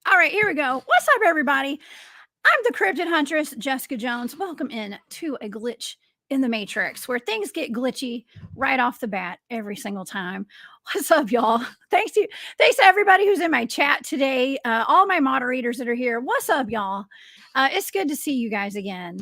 All right, here we go. What's up, everybody? I'm the Cryptid Huntress, Jessica Jones. Welcome in to a glitch in the Matrix, where things get glitchy right off the bat every single time. What's up, y'all? Thanks to everybody who's in my chat today. All my moderators that are here. What's up, y'all? It's good to see you guys again.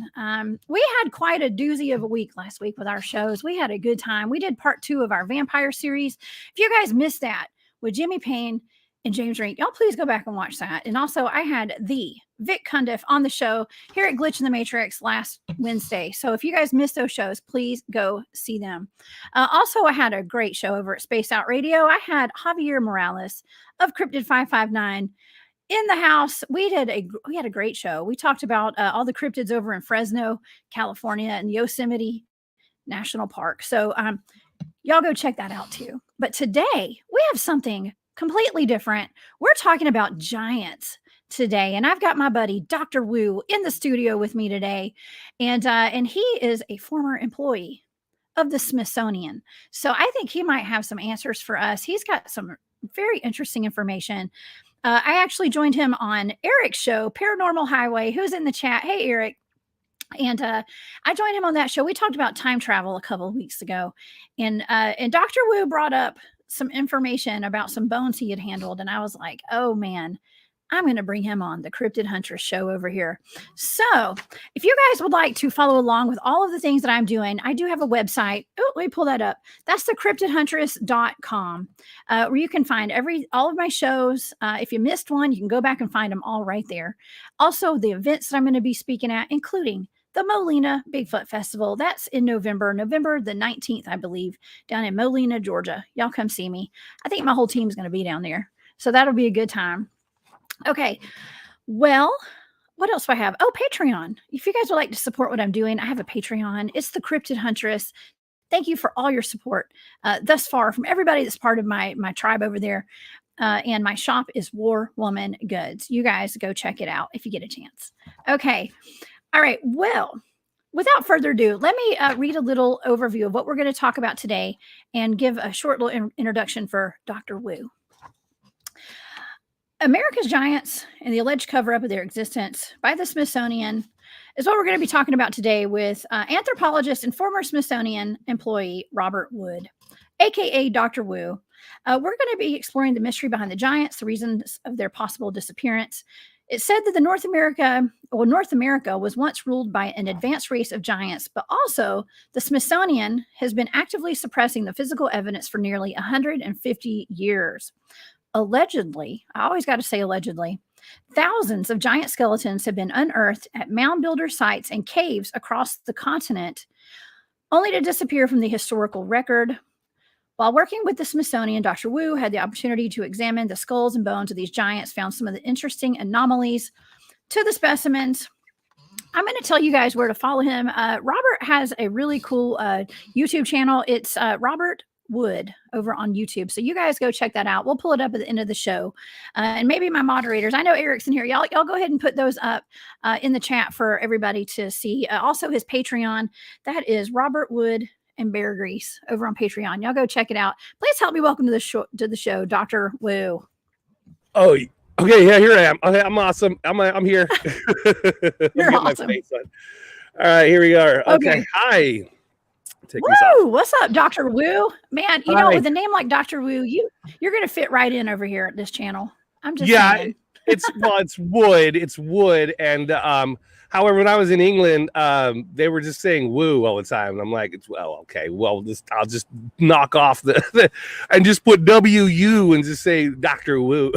We had quite a doozy of a week last week with our shows. We had a good time. We did part 2 of our vampire series. If you guys missed that with Jimmy Payne and James Rink, y'all please go back and watch that. And also, I had the Vic Cundiff on the show here at Glitch in the Matrix last Wednesday. So if you guys missed those shows, please go see them. Also, I had a great show over at Space Out Radio. I had Javier Morales of Cryptid 559 in the house. We had a great show. We talked about all the cryptids over in Fresno, California, and Yosemite National Park. So y'all go check that out too. But today we have something completely different. We're talking about giants today, and I've got my buddy Dr. Wu in the studio with me today, and he is a former employee of the Smithsonian. So I think he might have some answers for us. He's got some very interesting information. I actually joined him on Eric's show, Paranormal Highway, who's in the chat. Hey, Eric. And I joined him on that show. We talked about time travel a couple of weeks ago, and Dr. Wu brought up some information about some bones he had handled. And I was like, oh man, I'm going to bring him on the Cryptid Huntress show over here. So if you guys would like to follow along with all of the things that I'm doing, I do have a website. Oh, let me pull that up. That's the cryptidhuntress.com, where you can find all of my shows. If you missed one, you can go back and find them all right there. Also, the events that I'm going to be speaking at, including the Molina Bigfoot Festival. That's in November the 19th, I believe, down in Molina, Georgia. Y'all come see me. I think my whole team's going to be down there. So that'll be a good time. Okay. Well, what else do I have? Oh, Patreon. If you guys would like to support what I'm doing, I have a Patreon. It's the Cryptid Huntress. Thank you for all your support thus far from everybody that's part of my tribe over there. And my shop is War Woman Goods. You guys go check it out if you get a chance. Okay. All right. Well, without further ado, let me read a little overview of what we're going to talk about today and give a short little introduction for Dr. Wu. America's giants and the alleged cover-up of their existence by the Smithsonian is what we're going to be talking about today with anthropologist and former Smithsonian employee Robert Wood, aka Dr. Wu. We're going to be exploring the mystery behind the giants, the reasons of their possible disappearance. It's said that North America was once ruled by an advanced race of giants, but also the Smithsonian has been actively suppressing the physical evidence for nearly 150 years. Allegedly, I always got to say allegedly, thousands of giant skeletons have been unearthed at Mound Builder sites and caves across the continent, only to disappear from the historical record. While working with the Smithsonian, Dr. Wu had the opportunity to examine the skulls and bones of these giants, found some of the interesting anomalies to the specimens. I'm going to tell you guys where to follow him. Robert has a really cool YouTube channel. It's Robert Wood over on YouTube. So you guys go check that out. We'll pull it up at the end of the show. And maybe my moderators, I know Eric's in here. Y'all go ahead and put those up in the chat for everybody to see. Also his Patreon, that is Robert Wood and Bear Grease over on Patreon. Y'all go check it out. Please help me welcome to the show, Dr. Wu. Oh, okay. Yeah, here I am. Okay, I'm awesome. I'm here. You're awesome. My face on. All right, here we are. Okay. Hi. Take Woo! What's up, Dr. Wu? Man, you know, with a name like Dr. Wu, you're gonna fit right in over here at this channel. I'm just saying. It's Wood. It's Wood, and However, when I was in England, they were just saying "woo" all the time, and I'm like, "Well, okay, well, I'll just knock off the and just put WU and just say Doctor Woo."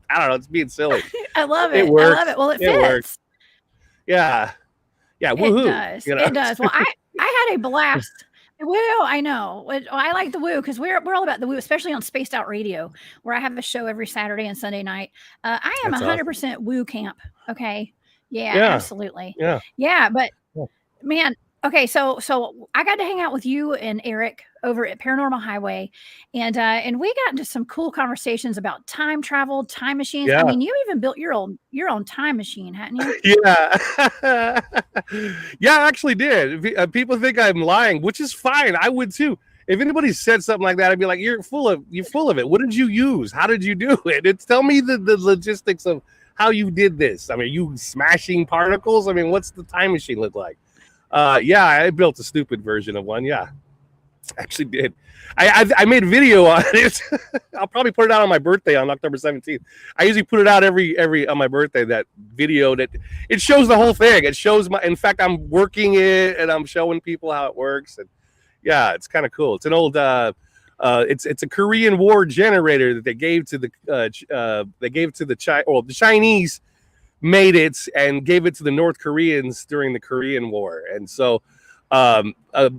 I don't know. It's being silly. I love it. It works. I love it. Well, it It fits. works. Yeah. It Woohoo. does. It does. Well, I had a blast. Woo, I know. I like the woo because we're all about the woo, especially on Spaced Out Radio, where I have a show every Saturday and Sunday night. I am That's 100% woo camp. Okay. Yeah, Yeah. absolutely. Yeah. Yeah, but Yeah. man, okay, so I got to hang out with you and Eric over at Paranormal Highway, and we got into some cool conversations about time travel, time machines. I Yeah. mean, you even built your own time machine, hadn't you? Yeah. Yeah, I actually did. People think I'm lying, which is fine. I would too. If anybody said something like that, I'd be like, you're full of it. What did you use? How did you do it? Tell me the logistics of how you did this. I mean, you smashing particles? I mean, what's the time machine look like? Yeah, I built a stupid version of one. Yeah, actually did. I made a video on it. I'll probably put it out on my birthday on October 17th. I usually put it out every on my birthday, that video that it shows the whole thing. It shows in fact, I'm working it and I'm showing people how it works. And yeah, it's kind of cool. It's an old it's a Korean War generator that they gave to the the Chinese made it and gave it to the North Koreans during the Korean War. And so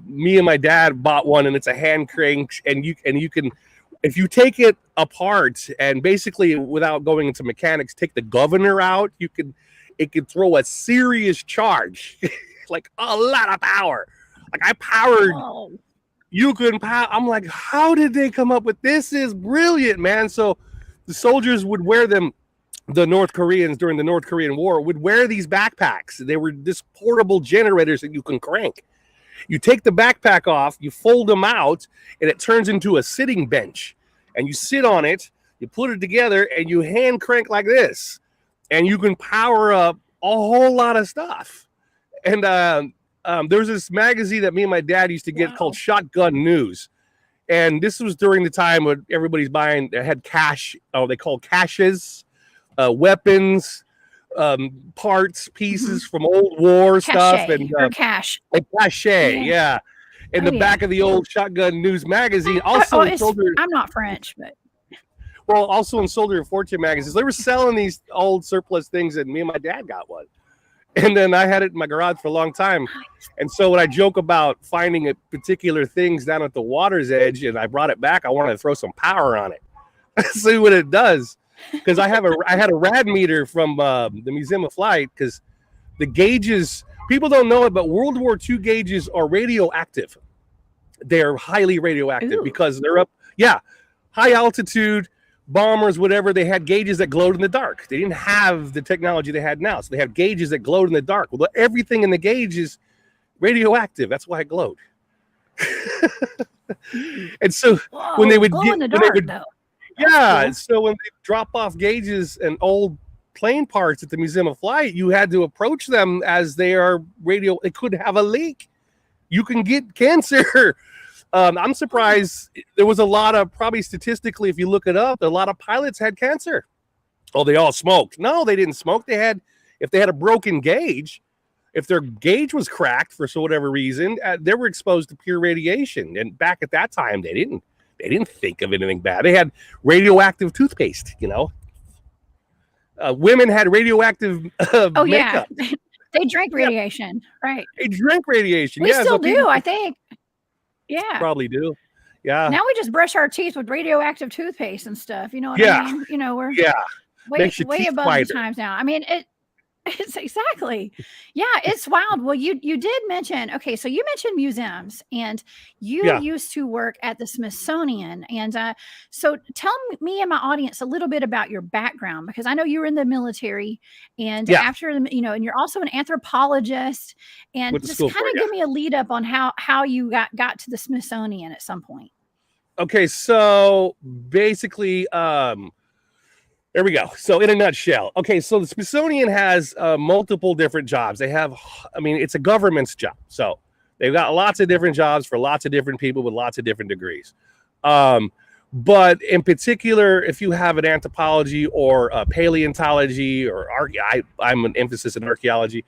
me and my dad bought one, and it's a hand crank, and you can, if you take it apart and basically without going into mechanics, take the governor out, it could throw a serious charge, like a lot of power. Like I powered. Oh. You can power. I'm like, how did they come up with this? Is brilliant, man. So the soldiers would wear them. The North Koreans during the North Korean War would wear these backpacks. They were this portable generators that you can crank. You take the backpack off, you fold them out, and it turns into a sitting bench. And you sit on it, you put it together, and you hand crank like this. And you can power up a whole lot of stuff. And there's this magazine that me and my dad used to get called Shotgun News. And this was during the time when everybody's buying, they had cash, they call caches, weapons, parts, pieces from old war stuff, and cache. Like cache, yeah. In the back of the old Shotgun News magazine, also in Soldier. I'm not French, but also in Soldier of Fortune magazines, they were selling these old surplus things, and me and my dad got one. And then I had it in my garage for a long time. And so when I joke about finding particular things down at the water's edge and I brought it back, I wanted to throw some power on it. See what it does. Because I had a rad meter from the Museum of Flight, because the gauges, people don't know it, but World War II gauges are radioactive. They're highly radioactive because they're up, high altitude, bombers, whatever. They had gauges that glowed in the dark. They didn't have the technology they had now. So they have gauges that glowed in the dark. Well, everything in the gauge is radioactive. That's why it glowed. And so when they would glow in the dark, though. Yeah, cool. So when they drop off gauges and old plane parts at the Museum of Flight, you had to approach them as they are it could have a leak. You can get cancer. I'm surprised there was a lot of, probably statistically, if you look it up, a lot of pilots had cancer. Oh, they all smoked. No, they didn't smoke. If they had a broken gauge, if their gauge was cracked for whatever reason, they were exposed to pure radiation. And back at that time, they didn't think of anything bad. They had radioactive toothpaste, women had radioactive makeup. Yeah. They drank radiation, right? They drank radiation. We still do, I think. Yeah. Probably do. Yeah. Now we just brush our teeth with radioactive toothpaste and stuff. You know what I mean? We're way above the times now. I mean, it's exactly. Yeah, it's wild. Well, you did mention, so you mentioned museums, and you used to work at the Smithsonian. And so tell me and my audience a little bit about your background, because I know you were in the military, and after, and you're also an anthropologist, and just kind of give me a lead up on how you got to the Smithsonian at some point. Okay, so basically, there we go. So in a nutshell, so the Smithsonian has multiple different jobs. They have, it's a government's job. So they've got lots of different jobs for lots of different people with lots of different degrees. But in particular, if you have an anthropology or a paleontology or I'm an emphasis in archaeology,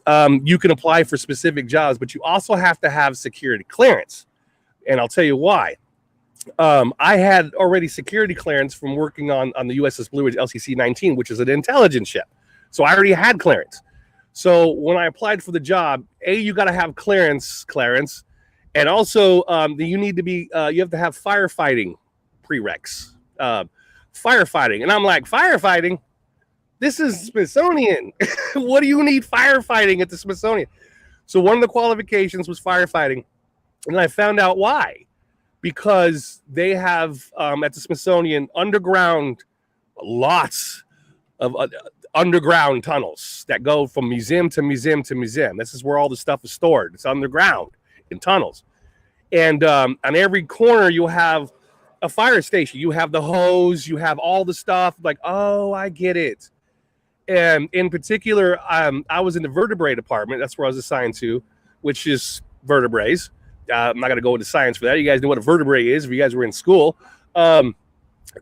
you can apply for specific jobs, but you also have to have security clearance. And I'll tell you why. I had already security clearance from working on the USS Blue Ridge LCC-19, which is an intelligence ship. So I already had clearance. So when I applied for the job, you got to have clearance, and also you need to be you have to have firefighting prereqs, firefighting. And I'm like, firefighting? This is Smithsonian. What do you need firefighting at the Smithsonian? So one of the qualifications was firefighting, and I found out why. Because they have at the Smithsonian underground, lots of underground tunnels that go from museum to museum to museum. This is where all the stuff is stored. It's underground in tunnels. And on every corner, you'll have a fire station. You have the hose. You have all the stuff. Like, oh, I get it. And in particular, I was in the vertebrae department. That's where I was assigned to, which is vertebraes. I'm not going to go into science for that. You guys know what a vertebrae is if you guys were in school. There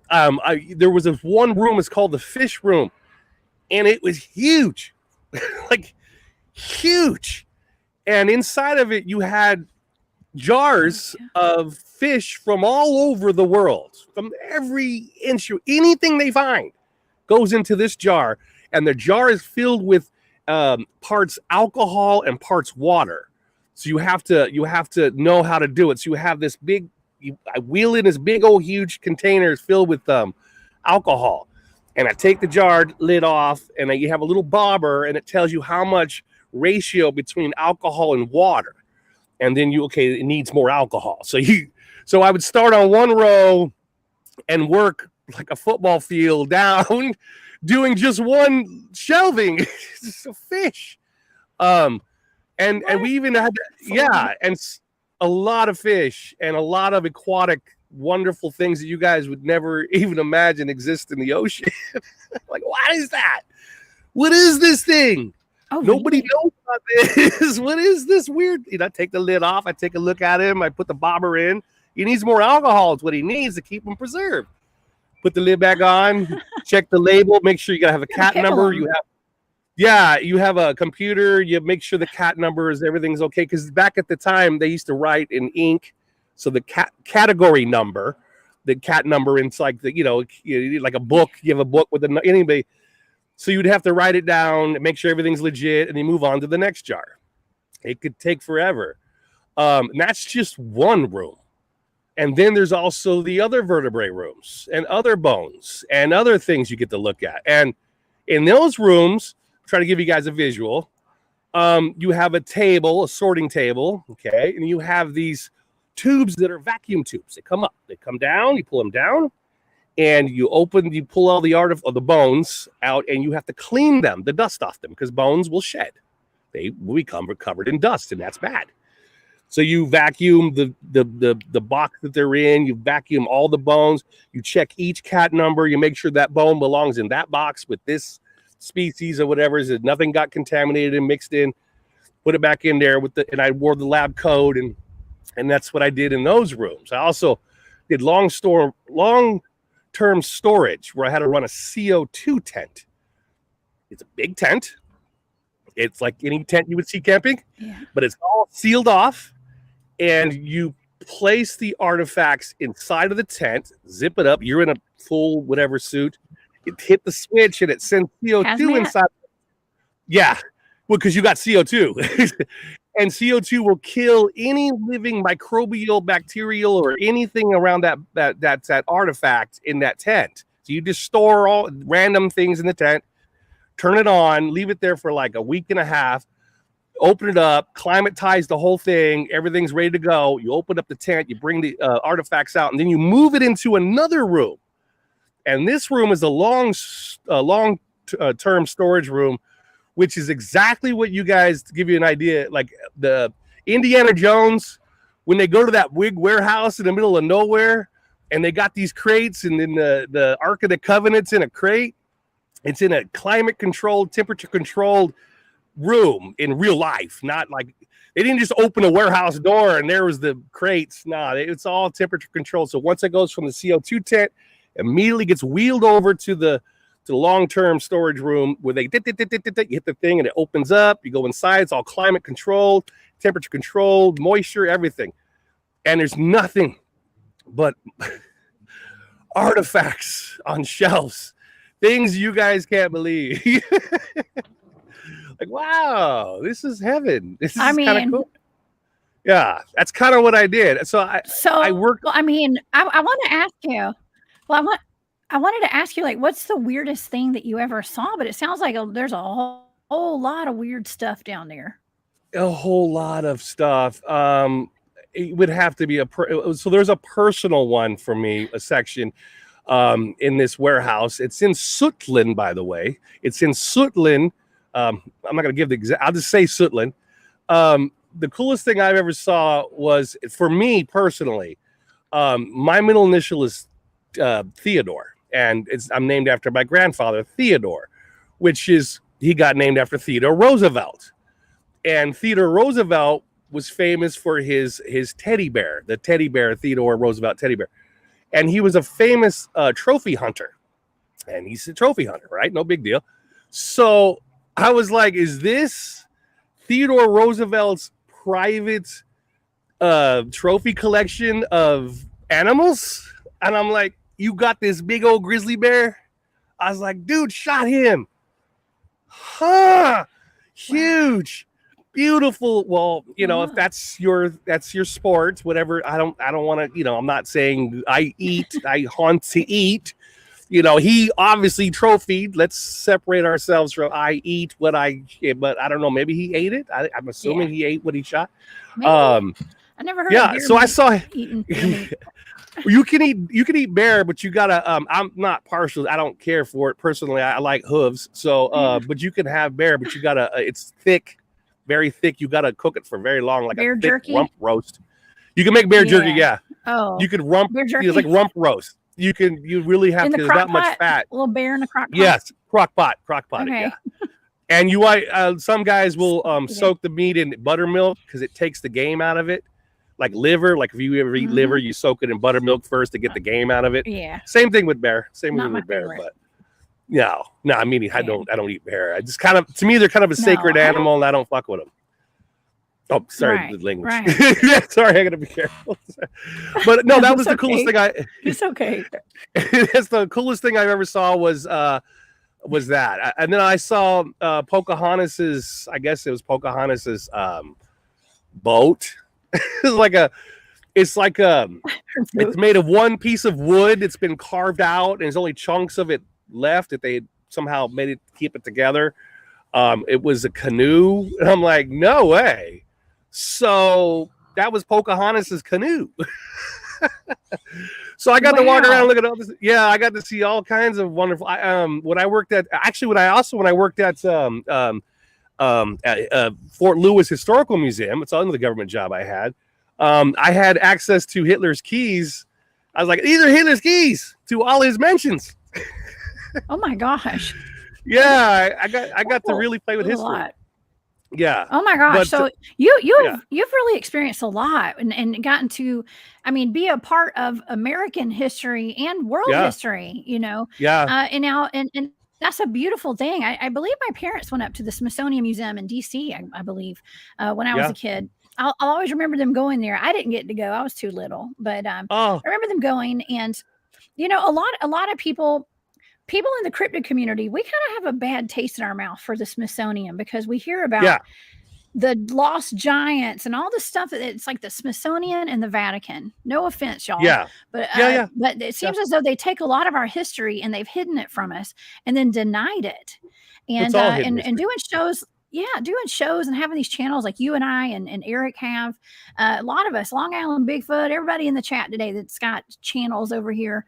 was this one room, it's called the fish room, and it was huge, like huge. And inside of it, you had jars of fish from all over the world, from every inch. Anything they find goes into this jar, and the jar is filled with parts alcohol and parts water. So you have to know how to do it. So you have this I wheel in this big old huge containers filled with alcohol, and I take the jar lid off, and you have a little bobber, and it tells you how much ratio between alcohol and water, and then it needs more alcohol. So I would start on one row and work like a football field down, doing just one shelving, just a fish. And we even had, and a lot of fish and a lot of aquatic, wonderful things that you guys would never even imagine exist in the ocean. Like, what is that? What is this thing? Oh, nobody knows about this. What is this weird? I take the lid off. I take a look at him. I put the bobber in. He needs more alcohol. It's what he needs to keep him preserved. Put the lid back on. Check the label. Make sure you got to have a cat number. You have a computer. You make sure the cat numbers, everything's okay. Because back at the time, they used to write in ink. So the category number, the cat number, it's like like a book. You have a book with anybody. So you'd have to write it down, make sure everything's legit, and then move on to the next jar. It could take forever. And that's just one room. And then there's also the other vertebrae rooms and other bones and other things you get to look at. And in those rooms, try to give you guys a visual. You have a table, a sorting table, okay, and you have these tubes that are vacuum tubes. They come up, they come down, you pull them down, and you pull all the bones out, and you have to clean them, the dust off them, because bones will shed. They will become covered in dust, and that's bad. So you vacuum the box that they're in, you vacuum all the bones, you check each cat number, you make sure that bone belongs in that box with this species or whatever, is that nothing got contaminated and mixed in, put it back in there and I wore the lab coat, and that's what I did in those rooms. I also did long-term storage where I had to run a CO2 tent. It's a big tent. It's like any tent you would see camping, but it's all sealed off, and you place the artifacts inside of the tent, zip it up. You're in a full whatever suit. Hit the switch and it sends CO2 inside. Yeah, well, because you got CO2. And CO2 will kill any living microbial, bacterial, or anything around that artifact in that tent. So you just store all random things in the tent, turn it on, leave it there for like a week and a half, open it up, climatize the whole thing, everything's ready to go. You open up the tent, you bring the artifacts out, and then you move it into another room. And this room is a long-term storage room, which is exactly what you guys, to give you an idea, like the Indiana Jones, when they go to that big warehouse in the middle of nowhere, and they got these crates, and then the Ark of the Covenant's in a crate. It's in a climate-controlled, temperature-controlled room in real life, not like they didn't just open a warehouse door and there was the crates. No, it's all temperature controlled. So once it goes from the CO2 tent, immediately gets wheeled over to the long-term storage room where they you hit the thing and it opens up. You go inside. It's all climate controlled, temperature controlled, moisture, everything. And there's nothing but artifacts on shelves, things you guys can't believe. Like, wow, this is heaven. This is kind of cool. Yeah, that's kind of what I did. So I worked. Well, I mean, I want to ask you. Well, I wanted to ask you, like, what's the weirdest thing that you ever saw? But it sounds like there's a whole lot of weird stuff down there. A whole lot of stuff. It would have to be so there's a personal one for me, a section in this warehouse. It's in Sootland, by the way. It's in Sootland. I'm not going to give the exact. I'll just say Sootland. The coolest thing I've ever saw was, for me personally, my middle initial is Theodore, and I'm named after my grandfather, Theodore, he got named after Theodore Roosevelt. And Theodore Roosevelt was famous for his teddy bear, the teddy bear, Theodore Roosevelt teddy bear. And he was a famous trophy hunter. And he's a trophy hunter, right? No big deal. So I was like, is this Theodore Roosevelt's private trophy collection of animals? And I'm like, you got this big old grizzly bear? I was like, dude, shot him. Huh. Huge. Beautiful. Well, if that's your sport, whatever. I don't want to, I'm not saying I hunt to eat. He obviously trophied. Let's separate ourselves from I eat what but I don't know. Maybe he ate it. I'm assuming he ate what he shot. Maybe. I never heard of so I saw eating. you can eat bear, but you gotta I'm not partial. I don't care for it personally. I like hooves. So but you can have bear, but you gotta it's thick, very thick. You gotta cook it for very long, like bear a thick jerky? Rump roast. You can make bear jerky, yeah. Oh, you could rump bear jerky. It's like rump roast. You really have to. There's not much fat. A little bear in a crock pot. Yes, crock pot. Okay. Yeah. And some guys will soak the meat in buttermilk because it takes the game out of it. Like liver, like if you ever eat liver, you soak it in buttermilk first to get the game out of it. Yeah. Same thing with bear. Same thing with bear, favorite. but no. I mean, I don't eat bear. I just to me, they're kind of a sacred animal, and I don't fuck with them. Oh, sorry, the language. Right. Yeah, sorry, I gotta be careful. But no, that was the coolest thing. It's okay. That's the coolest thing I ever saw was that, and then I saw Pocahontas's. I guess it was Pocahontas's boat. It's made of one piece of wood. It's been carved out, and there's only chunks of it left that they somehow made it keep it together. It was a canoe, and I'm like, no way. So that was Pocahontas's canoe. So I got to walk around and look at all this. Yeah, I got to see all kinds of wonderful. When I worked at Fort Lewis Historical Museum, it's another government job I had access to Hitler's keys. I was like, these are Hitler's keys to all his mansions. Oh my gosh. Yeah, I got to really play with history. Yeah. Oh my gosh. So you've really experienced a lot and gotten to, be a part of American history and world history, Yeah. And that's a beautiful thing. I believe my parents went up to the Smithsonian Museum in DC, I believe, when I was a kid. I'll always remember them going there. I didn't get to go. I was too little, but I remember them going, and a lot of people in the cryptid community, we kind of have a bad taste in our mouth for the Smithsonian because we hear about the lost giants and all this stuff. It's like the Smithsonian and the Vatican. No offense, y'all. Yeah. But but it seems as though they take a lot of our history and they've hidden it from us and then denied it. And doing shows. Yeah, doing shows and having these channels like you and I and Eric have, a lot of us, Long Island Bigfoot, everybody in the chat today that's got channels over here.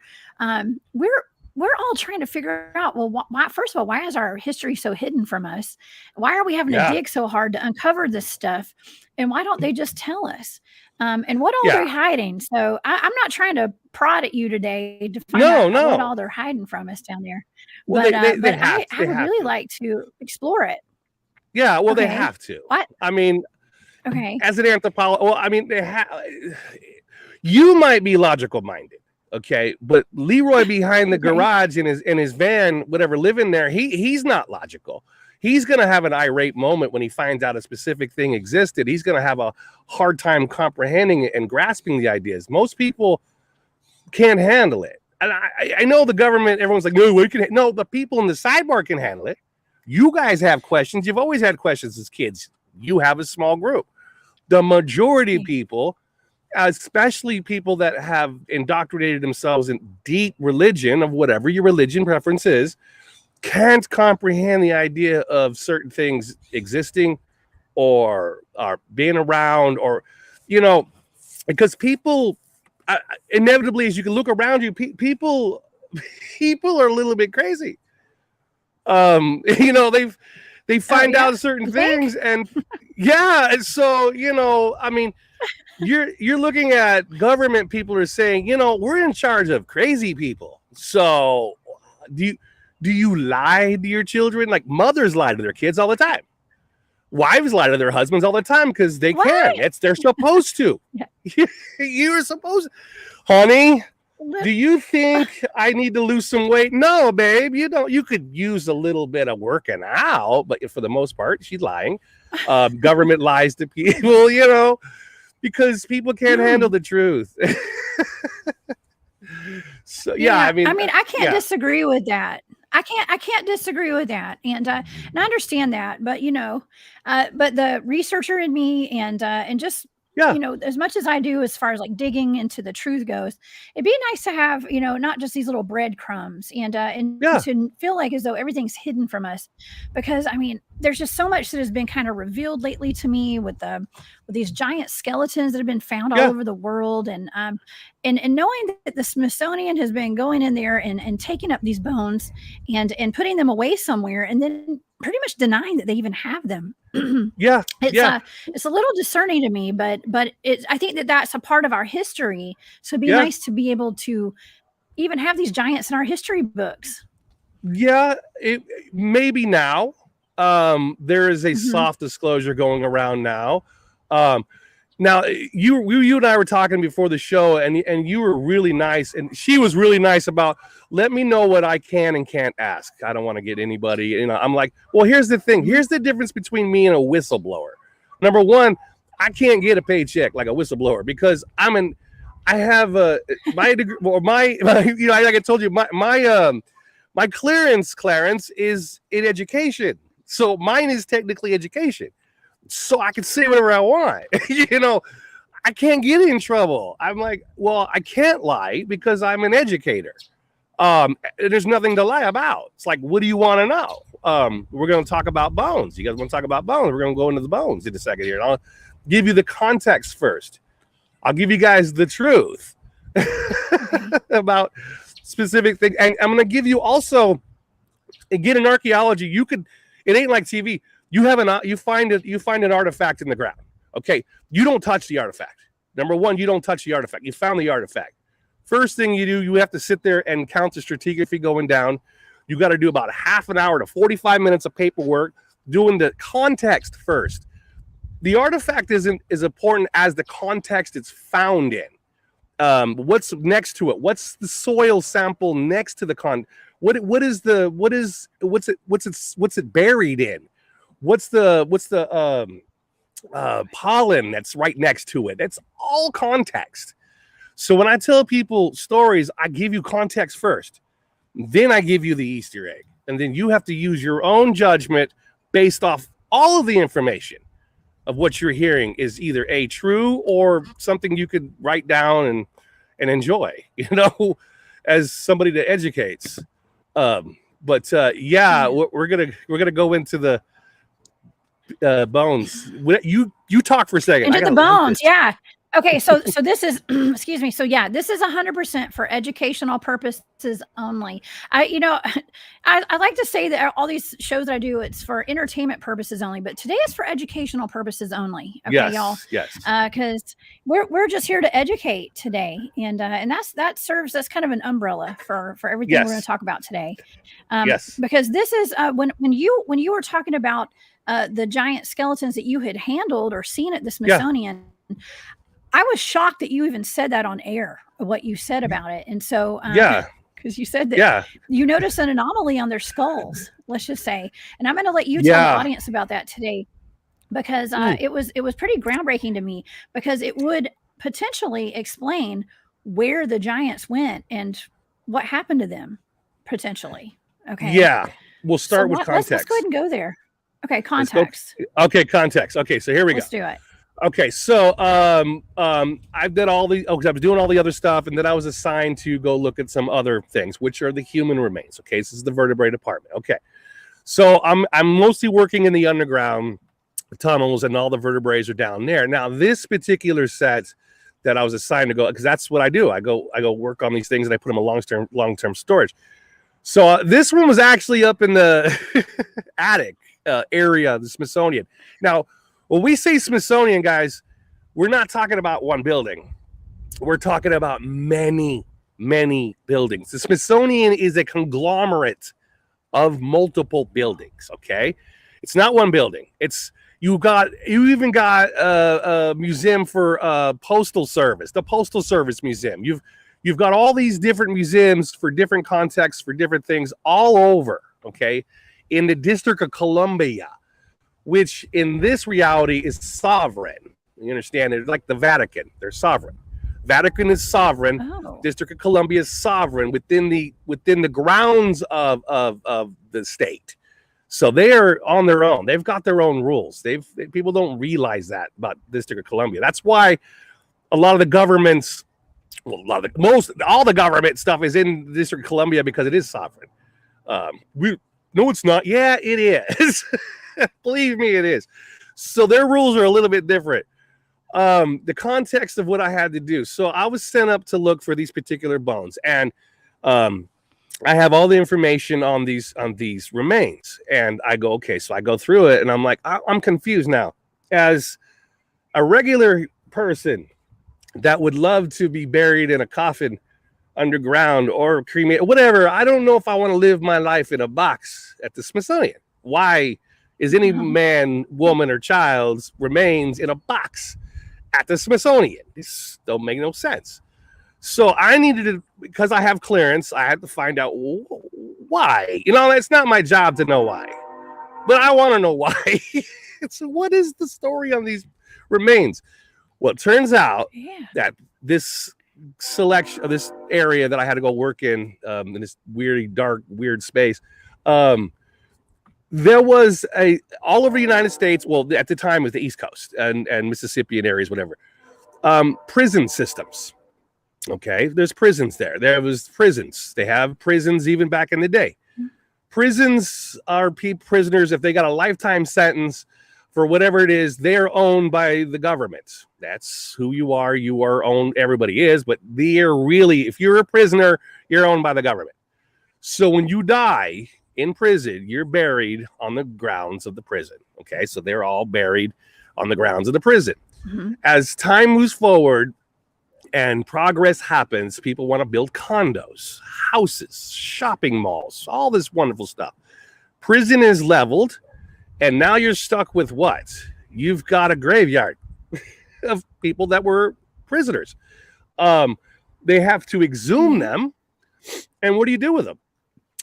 We're all trying to figure out, well, why, first of all, why is our history so hidden from us? Why are we having to dig so hard to uncover this stuff? And why don't they just tell us? And what all are they hiding? So I'm not trying to prod at you today to find out what all they're hiding from us down there. Well, but I would really like to explore it. Yeah, well, they Okay. have to. What? I mean, Okay. as an anthropologist, well, I mean, you might be logical minded, okay, but Leroy behind the Okay. garage in his van, whatever, living there, he's not logical. He's gonna have an irate moment when he finds out a specific thing existed. He's gonna have a hard time comprehending it and grasping the ideas. Most people can't handle it. And I know the government, everyone's like, no, we can. No, the people in the sidebar can handle it. You guys have questions. You've always had questions as kids. You have a small group. The majority of people, especially people that have indoctrinated themselves in deep religion of whatever your religion preference is, can't comprehend the idea of certain things existing or being around, or, you know, because people inevitably, as you can look around you, people are a little bit crazy. You know, they find out certain things, and yeah, and so, you know, I mean, you're looking at government people are saying, you know, we're in charge of crazy people. So do you lie to your children? Like mothers lie to their kids all the time. Wives lie to their husbands all the time because they can. They're supposed to. You're supposed to. Honey, do you think I need to lose some weight? No, babe, you don't. You could use a little bit of working out, but for the most part, she's lying. Government lies to people, you know, because people can't handle the truth. So I mean, I can't disagree with that. I can't disagree with that, and I understand that, but you know, but the researcher in me, and just you know, as much as I do as far as like digging into the truth goes, it'd be nice to have, you know, not just these little breadcrumbs, and to feel like as though everything's hidden from us, because I mean, there's just so much that has been kind of revealed lately to me with these giant skeletons that have been found all over the world, and knowing that the Smithsonian has been going in there and taking up these bones and putting them away somewhere, and then pretty much denying that they even have them. It's a little discerning to me, but I think that's a part of our history. So it'd be nice to be able to even have these giants in our history books. Yeah, maybe now. There is a soft disclosure going around now. Now you and I were talking before the show, and you were really nice, and she was really nice about let me know what I can and can't ask. I don't want to get anybody, you know. I'm like, well, here's the thing. Here's the difference between me and a whistleblower. Number one, I can't get a paycheck like a whistleblower because I have my degree, or my you know, like I told you, my clearance, Clarence, is in education. So mine is technically education. So I can say whatever I want. You know, I can't get in trouble. I'm like, well, I can't lie because I'm an educator. There's nothing to lie about. It's like, what do you want to know? We're going to talk about bones. You guys want to talk about bones? We're going to go into the bones in a second here. And I'll give you the context first. I'll give you guys the truth about specific things. And I'm going to give you also, again, in archaeology, it ain't like TV. You find an artifact in the ground. Okay, you don't touch the artifact. Number one, you don't touch the artifact. You found the artifact. First thing you do, you have to sit there and count the stratigraphy going down. You got to do about half an hour to 45 minutes of paperwork doing the context first. The artifact isn't as important as the context it's found in. What's next to it? What's the soil sample next to the what's it buried in? What's the pollen that's right next to it? That's all context. So when I tell people stories, I give you context first. Then I give you the Easter egg. And then you have to use your own judgment based off all of the information of what you're hearing is either a true or something you could write down and enjoy, you know, as somebody that educates. We're gonna go into the bones. You talk for a second. Into the bones, yeah. Okay, so this is excuse me. So yeah, this is 100% for educational purposes only. I like to say that all these shows that I do, it's for entertainment purposes only, but today is for educational purposes only. Okay, y'all. Yes. Because we're just here to educate today, and that serves as kind of an umbrella for everything we're going to talk about today. Because this is when you were talking about the giant skeletons that you had handled or seen at the Smithsonian. I was shocked that you even said that on air, what you said about it. And so, because you said that you noticed an anomaly on their skulls, let's just say. And I'm going to let you tell the audience about that today, because it was pretty groundbreaking to me, because it would potentially explain where the giants went and what happened to them potentially. Okay. Yeah. We'll start with context. Let's go ahead and go there. Okay. Context. Okay. Context. Okay. So here we Let's do it. Okay, so I've done all the I was doing all the other stuff, and then I was assigned to go look at some other things, which are the human remains. Okay, this is the vertebrae department. Okay, so I'm mostly working in the underground tunnels, and all the vertebrae are down there. Now, this particular set that I was assigned to go, because that's what I do. I go work on these things, and I put them in long-term storage. So this one was actually up in the attic area of the Smithsonian. Now, when we say Smithsonian, guys, we're not talking about one building. We're talking about many, many buildings. The Smithsonian is a conglomerate of multiple buildings, okay? It's not one building. You even got a museum for postal service, the Postal Service Museum. You've got all these different museums for different contexts, for different things all over, okay, in the District of Columbia, which in this reality is sovereign. You understand? It's like the Vatican. They're sovereign. Vatican is sovereign. Oh. District of Columbia is sovereign within the grounds of the state. So they are on their own. They've got their own rules. People don't realize that about District of Columbia. That's why a lot of the governments, all the government stuff is in the District of Columbia, because it is sovereign. No, it's not. Yeah, it is. Believe me, it is. So their rules are a little bit different. The context of what I had to do. So I was sent up to look for these particular bones, and I have all the information on these remains. And I go, okay, so I go through it, and I'm like, I'm confused now. As a regular person that would love to be buried in a coffin underground or cremated, whatever, I don't know if I want to live my life in a box at the Smithsonian. Why is any man, woman, or child's remains in a box at the Smithsonian? This don't make no sense. So I needed to, because I have clearance, I had to find out why. It's not my job to know why, but I want to know why. So what is the story on these remains? Well, it turns out that this selection of this area that I had to go work in this weird, dark, weird space, there was all over the United States. Well, at the time it was the East Coast and Mississippian areas, whatever. Prison systems. Okay, there's prisons there. There was prisons. They have prisons even back in the day. Prisons are prisoners, if they got a lifetime sentence for whatever it is, they're owned by the government. That's who you are. You are owned. Everybody is, but they're really, if you're a prisoner, you're owned by the government. So when you die in prison, you're buried on the grounds of the prison. Okay, so they're all buried on the grounds of the prison. Mm-hmm. As time moves forward and progress happens, people want to build condos, houses, shopping malls, all this wonderful stuff. Prison is leveled, and now you're stuck with what? You've got a graveyard of people that were prisoners. They have to exhume them, and what do you do with them?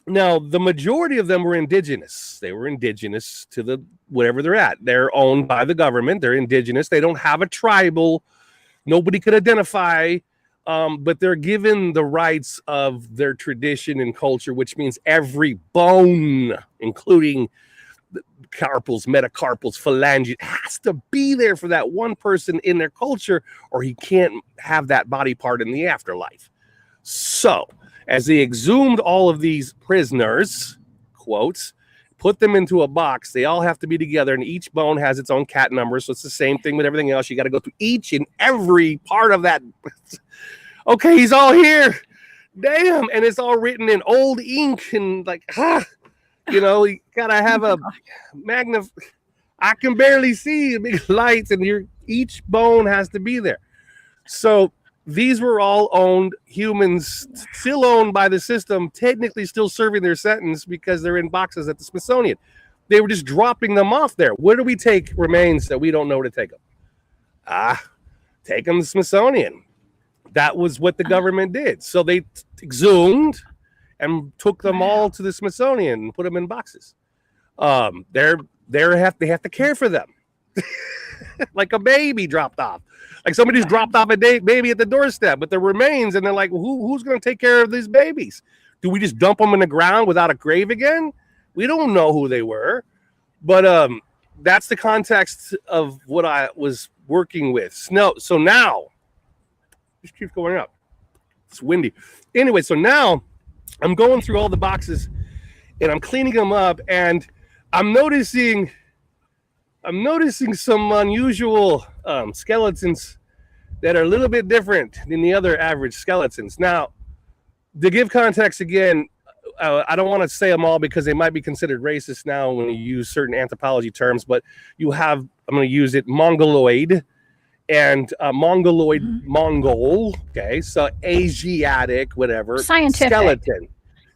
Now, the majority of them were indigenous. They were indigenous to the whatever they're at. They're owned by the government. They're indigenous. They don't have a tribal. Nobody could identify, but they're given the rights of their tradition and culture, which means every bone, including the carpals, metacarpals, phalanges, has to be there for that one person in their culture, or he can't have that body part in the afterlife. So, as they exhumed all of these prisoners, quotes, put them into a box, they all have to be together, and each bone has its own cat number, so it's the same thing with everything else. You got to go through each and every part of that. Okay, he's all here. Damn. And it's all written in old ink and you got to have a I can barely see big lights, and each bone has to be there. So these were all owned humans, still owned by the system, technically still serving their sentence because they're in boxes at the Smithsonian. They were just dropping them off there. Where do we take remains that we don't know where to take them? Take them to Smithsonian. That was what the government did. So they exhumed and took them all to the Smithsonian and put them in boxes. They have to care for them. Like a baby dropped off. Like somebody's dropped off a baby at the doorstep with the remains, and they're like, who's going to take care of these babies? Do we just dump them in the ground without a grave again? We don't know who they were. But that's the context of what I was working with. So now, just keeps going up. It's windy. Anyway, so now I'm going through all the boxes and I'm cleaning them up, and I'm noticing some unusual skeletons that are a little bit different than the other average skeletons. Now, to give context again, I don't want to say them all because they might be considered racist now when you use certain anthropology terms, but you have, I'm going to use it, Mongoloid and Mongol, okay, so Asiatic, whatever, scientific skeleton.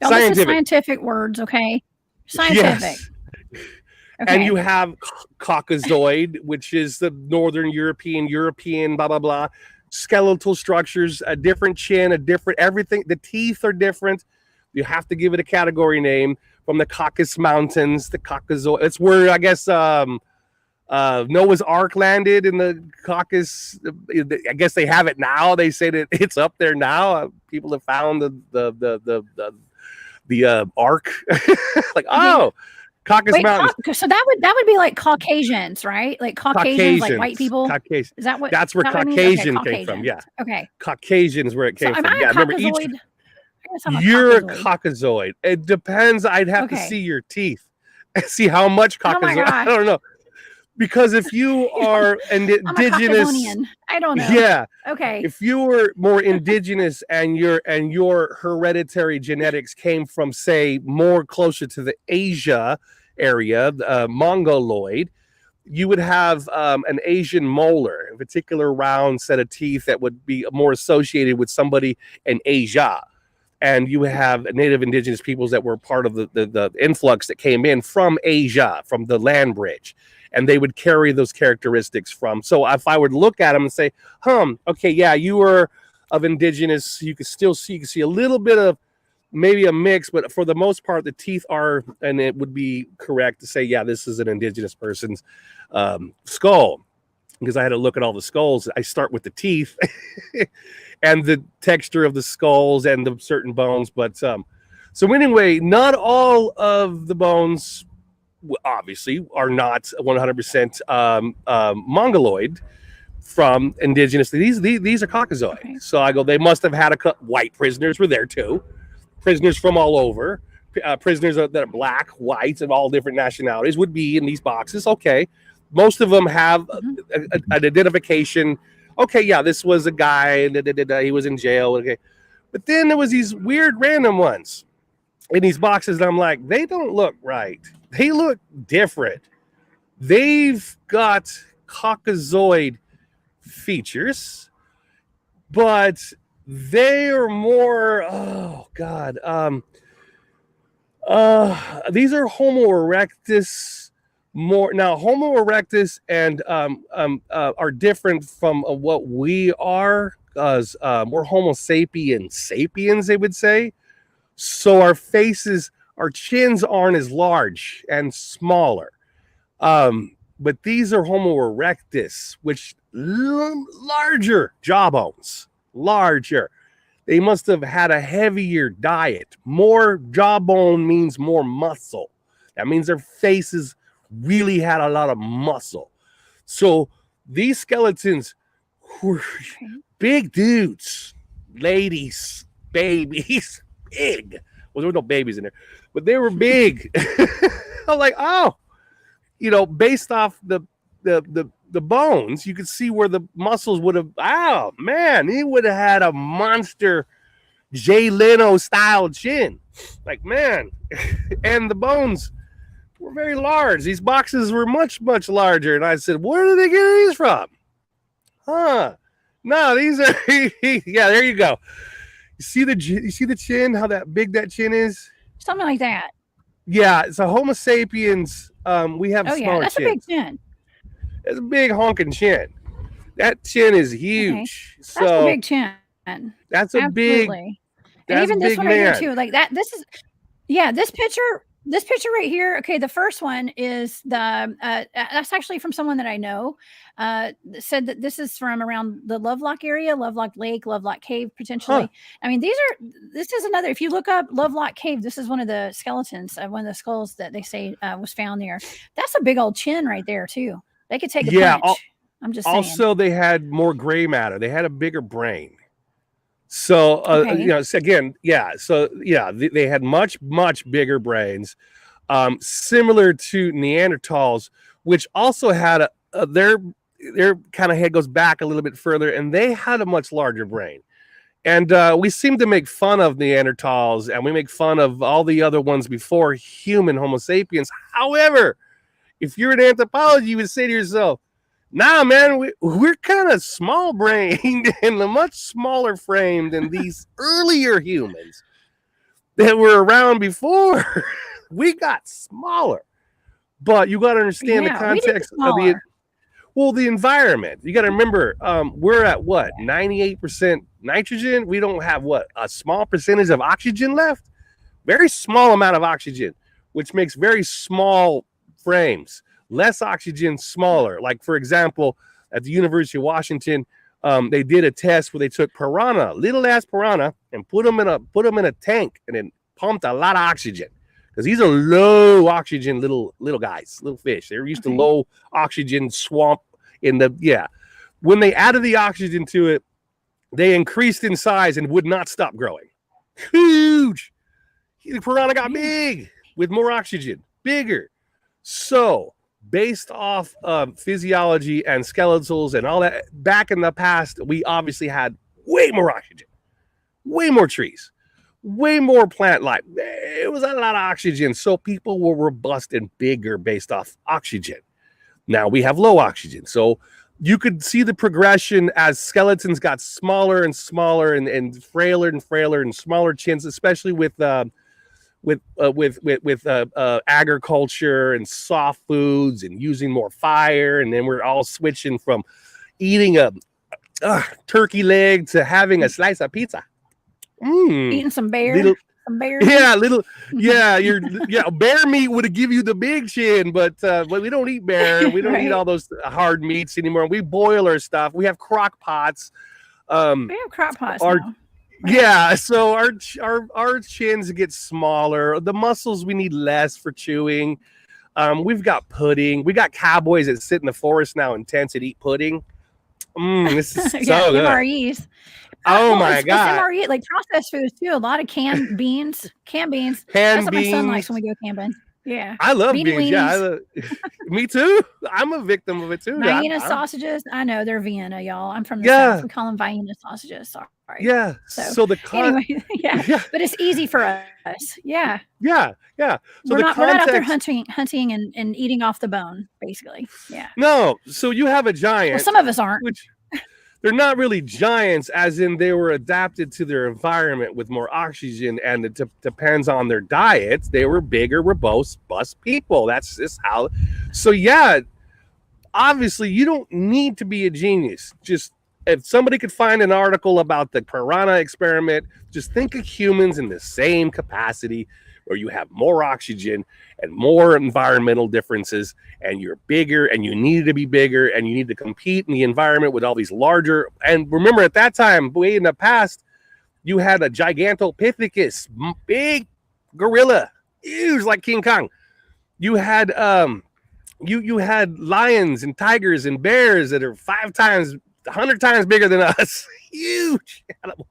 No, this is scientific words, okay? Scientific. Yes. Okay. And you have Caucasoid, which is the Northern European, blah, blah, blah. Skeletal structures, a different chin, a different everything. The teeth are different. You have to give it a category name. From the Caucasus Mountains, the Caucasoid. It's where, I guess, Noah's Ark landed in the Caucasus. I guess they have it now. They say that it's up there now. People have found the Ark. Like, oh, Caucasus Mountains. So that would be like Caucasians, right? Like Caucasians, like white people. Caucasians. Is that what? That's where Caucasian came from. Yeah. Okay. Caucasian is where it came from. Yeah. Remember each. You're a Caucasoid. It depends. I'd have to see your teeth. See how much Caucasoid. I don't know. Because if you are indigenous, I don't know. Yeah. Okay. If you were more indigenous and your hereditary genetics came from, say, more closer to the Asia area, Mongoloid, you would have an Asian molar, a particular round set of teeth that would be more associated with somebody in Asia. And you have native indigenous peoples that were part of the influx that came in from Asia, from the land bridge. And they would carry those characteristics from. So if I would look at them and say, okay, yeah, you were of indigenous, you can see a little bit of maybe a mix, but for the most part, the teeth are, and it would be correct to say, yeah, this is an indigenous person's skull. Because I had to look at all the skulls. I start with the teeth and the texture of the skulls and the certain bones. But so anyway, not all of the bones obviously are not 100% Mongoloid from indigenous. These are Caucasoid. Okay. So I go, they must have had white prisoners were there too. Prisoners from all over. Prisoners that are black, whites, of all different nationalities would be in these boxes. Okay. Most of them have an identification. Okay, yeah, this was a guy. He was in jail. Okay. But then there was these weird random ones in these boxes. And I'm like, they don't look right. They look different. They've got Caucasoid features, but they are more, oh God. These are Homo erectus. More now, Homo erectus and are different from what we are, because we're Homo sapiens, they would say. So our faces, our chins aren't as large and smaller. But these are Homo erectus, which larger jawbones, larger. They must have had a heavier diet. More jawbone means more muscle. That means their faces really had a lot of muscle. So these skeletons were big dudes, ladies, babies, big. Well, there were no babies in there, but they were big. I'm like, oh, based off the bones, you could see where the muscles would have. Oh man, he would have had a monster Jay Leno style chin, like man, and the bones were very large. These boxes were much, much larger. And I said, where did they get these from? No, these are, yeah, there you go. You see the chin, how that big that chin is? Something like that. Yeah, so Homo sapiens, we have Oh yeah, smaller that's a big chins. chin. It's a big honking chin. That chin is Okay, huge. that's a So big chin. that's a big Absolutely. And that's a even this big one right here man. too, like that. This is Yeah, this picture right here. Okay, the first one is that's actually from someone that I know. Said that this is from around the Lovelock area, Lovelock Lake, Lovelock Cave, Huh. potentially. I mean, this is another. If you look up Lovelock Cave, this is one of the skeletons, one of the skulls that they say was found there. That's a big old chin right there too. They could take a Yeah, punch. I'm just saying. also they had more gray matter. They had a bigger brain. So Okay. so again, yeah, so yeah, they had much bigger brains, similar to Neanderthals, which also had their kind of head goes back a little bit further, and they had a much larger brain. And we seem to make fun of Neanderthals, and we make fun of all the other ones before human Homo sapiens. However, if you're in anthropology, you would say to yourself, nah, man, we're kind of small brained and a much smaller frame than these earlier humans that were around before. We got smaller. But you got to understand the Yeah, we did get context of smaller. the environment. You got to remember, we're at what, 98% nitrogen. We don't have what, a small percentage of oxygen left. Very small amount of oxygen, which makes very small frames. Less oxygen, smaller. Like, for example, at the University of Washington, they did a test where they took piranha, little ass piranha, and put them in a tank, and then pumped a lot of oxygen, because these are low oxygen little guys, little fish. They're used to Okay. low oxygen swamp in the When they added the oxygen to it, they increased in size and would not stop growing. Huge. The piranha got big with more oxygen, bigger. So, based off physiology and skeletals and all that, back in the past, we obviously had way more oxygen, way more trees, way more plant life. It was a lot of oxygen. So, people were robust and bigger based off oxygen. Now we have low oxygen. So, you could see the progression as skeletons got smaller and smaller and frailer and frailer and smaller chins, especially with agriculture and soft foods and using more fire. And then we're all switching from eating a turkey leg to having a slice of pizza. Eating some bear. Little, some bear. bear meat would give you the big chin, but we don't eat bear. We don't eat all those hard meats anymore. We boil our stuff. We have crock pots. We have crock pots now. Yeah, so our chins get smaller. The muscles we need less for chewing. We've got pudding. We got cowboys that sit in the forest now in tents and eat pudding. This is so good. MREs. My God. It's MRE, like processed foods too. A lot of canned beans. That's what my son likes when we go camping. Yeah. I love Beanie beans. Yeah, me too. I'm a victim of it too. Vienna sausages. I know they're Vienna, y'all. I'm from the South. We call them Vienna sausages. Sorry. Yeah. So anyway, but it's easy for us. Yeah. Yeah. So we're not out there hunting and eating off the bone, basically. Yeah. No. So you have a giant. Well, some of us aren't. Which they're not really giants, as in they were adapted to their environment with more oxygen, and it depends on their diets. They were bigger, robust people. That's just how. So yeah, obviously you don't need to be a genius. Just if somebody could find an article about the piranha experiment, just think of humans in the same capacity, where you have more oxygen and more environmental differences, and you're bigger, and you need to be bigger, and you need to compete in the environment with all these larger. And remember, at that time, way in the past, you had a Gigantopithecus, big gorilla, huge like King Kong. You had you had lions and tigers and bears that are 5 times, 100 times bigger than us, huge animals,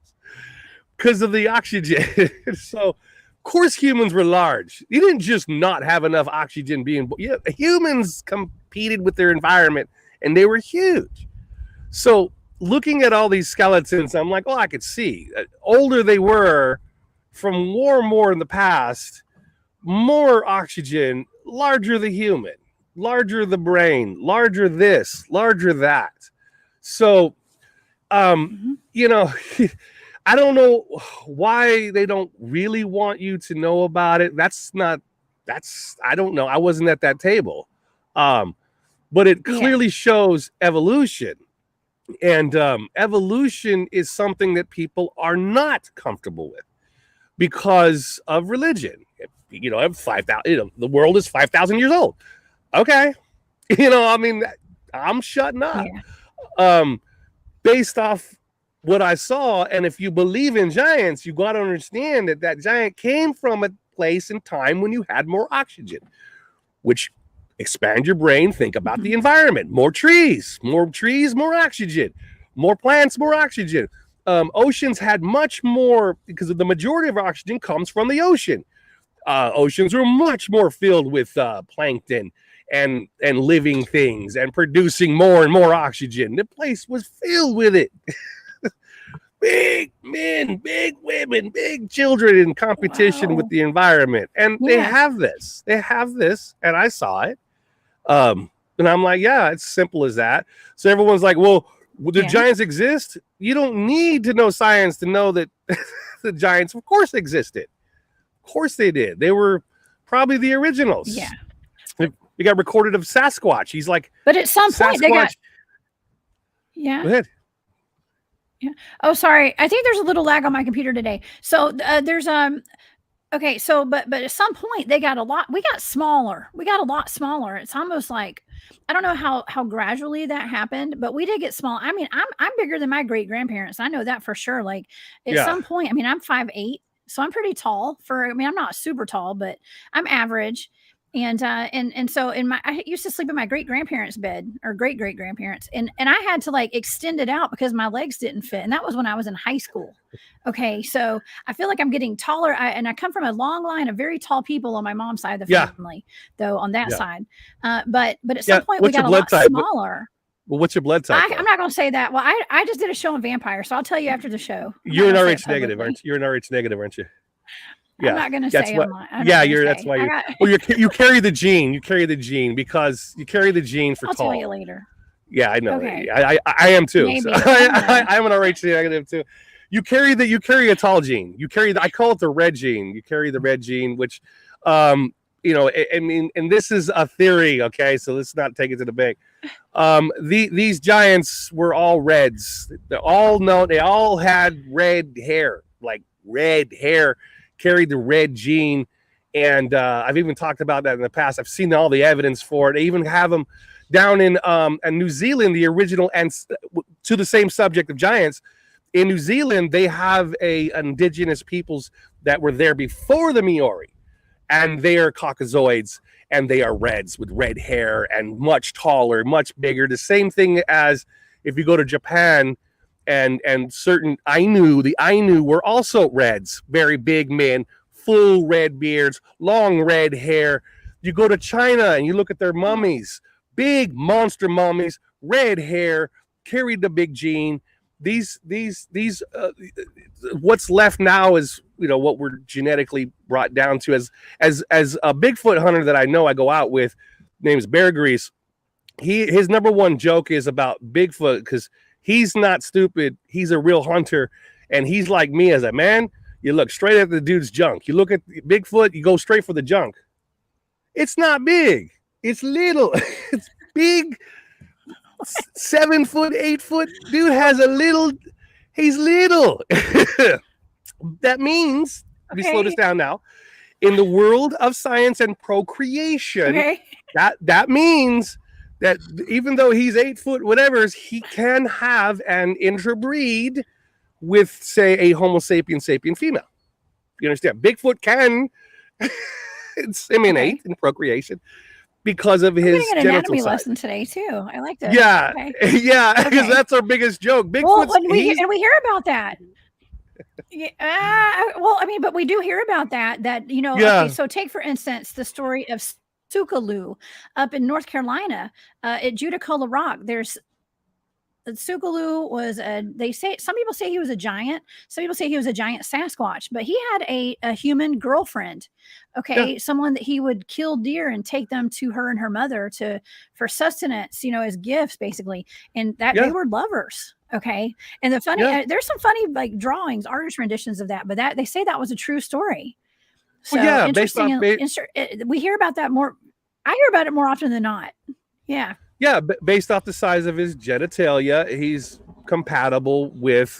because of the oxygen. So, of course, humans were large. You didn't just not have enough oxygen humans competed with their environment, and they were huge. So, looking at all these skeletons, I'm like, I could see. Older they were, from more in the past, more oxygen, larger the human, larger the brain, larger this, larger that. So, I don't know why they don't really want you to know about it. That's not I don't know. I wasn't at that table. But it clearly shows evolution. And evolution is something that people are not comfortable with because of religion. You know, 5,000. You know, the world is 5,000 years old. Okay, you know, I mean, I'm shutting up. Based off what I saw, and if you believe in giants, you got to understand that that giant came from a place and time when you had more oxygen, which expand your brain. Think about the environment. More trees, more oxygen. More plants, more oxygen. Oceans had much more because the majority of oxygen comes from the ocean. Oceans were much more filled with plankton and living things and producing more and more oxygen. The place was filled with it. Big men, big women, big children in competition with the environment. And they have this. And I saw it. And I'm like, yeah, it's simple as that. So everyone's like, well, do giants exist? You don't need to know science to know that the giants, of course, existed. Of course they did. They were probably the originals. Yeah. You got recorded of Sasquatch. He's like, but at some point they got. Yeah. Go ahead. Yeah. Oh, sorry. I think there's a little lag on my computer today. So there's okay. So but at some point they got a lot. We got smaller. We got a lot smaller. It's almost like I don't know how gradually that happened, but we did get small. I mean, I'm bigger than my great grandparents. I know that for sure. Like at some point, I mean, I'm 5'8", so I'm pretty tall. I mean, I'm not super tall, but I'm average. And so I used to sleep in my great grandparents' bed or great grandparents, and I had to like extend it out because my legs didn't fit, and that was when I was in high school. Okay, so I feel like I'm getting taller, and I come from a long line of very tall people on my mom's side of the family, though on that side. But at some point we got a lot smaller. Well, what's your blood type? I'm not going to say that. Well, I just did a show on vampires, so I'll tell you after the show. You're an RH negative, aren't you? You're an RH negative, aren't you? Yeah, I'm not going to say that's why you're. Well, you carry the gene. You carry the gene because you carry the gene for tall. I'll tell you later. Yeah, I know. Okay. I am too. Maybe. So I'm an RH negative too. You carry a tall gene. I call it the red gene. You carry the red gene, which, you know, I mean, and this is a theory. Okay, so let's not take it to the bank. These giants were all reds. They all had red hair, like red hair. Carried the red gene, and I've even talked about that in the past. I've seen all the evidence for it. They even have them down in New Zealand, the original, and to the same subject of giants. In New Zealand, they have indigenous peoples that were there before the Maori, and they are Caucasoids, and they are reds with red hair and much taller, much bigger. The same thing as if you go to Japan. And certain the Ainu were also reds, very big men, full red beards, long red hair. You go to China and you look at their mummies, big monster mummies, red hair, carried the big gene. These what's left now is, you know, what we're genetically brought down to as a Bigfoot hunter that I know I go out with, name's Bear Grease. His number one joke is about Bigfoot because he's not stupid. He's a real hunter. And he's like me as a man. You look straight at the dude's junk. You look at Bigfoot, you go straight for the junk. It's not big. It's little. It's big. 7 foot, 8 foot dude has he's little. That means, let me slow this down now. In the world of science and procreation, that means that even though he's 8 foot, whatever, he can have an interbreed with, say, a Homo sapien female. You understand? Bigfoot can inseminate in procreation because of his an genital anatomy side. lesson today too. I like that. Yeah, because that's our biggest joke. Bigfoot, and we hear about that. Well, I mean, but we do hear about that. You know, okay, so take for instance the story of Tsukalu up in North Carolina at Judacola Rock. There's Tsukalu was some people say he was a giant. Some people say he was a giant Sasquatch, but he had a human girlfriend. Okay. Someone that he would kill deer and take them to her and her mother for sustenance, you know, as gifts basically. And that they were lovers. Okay. And the funny, there's some funny like drawings, artist renditions of that, but they say that was a true story. So Well, yeah, interesting. We hear about that more. I hear about it more often than not. Yeah. Yeah, based off the size of his genitalia, he's compatible with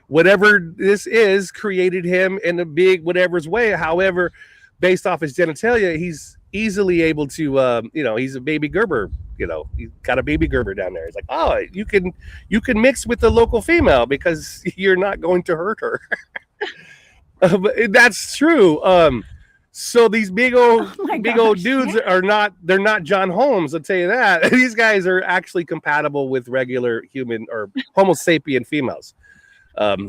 whatever this is created him in a big whatever's way. However, based off his genitalia, he's easily able to, he's a baby Gerber. He's got a baby Gerber down there. It's like, oh, you can mix with the local female because you're not going to hurt her. That's true. So these big old dudes are they're not John Holmes, I'll tell you that. These guys are actually compatible with regular human or Homo sapien females.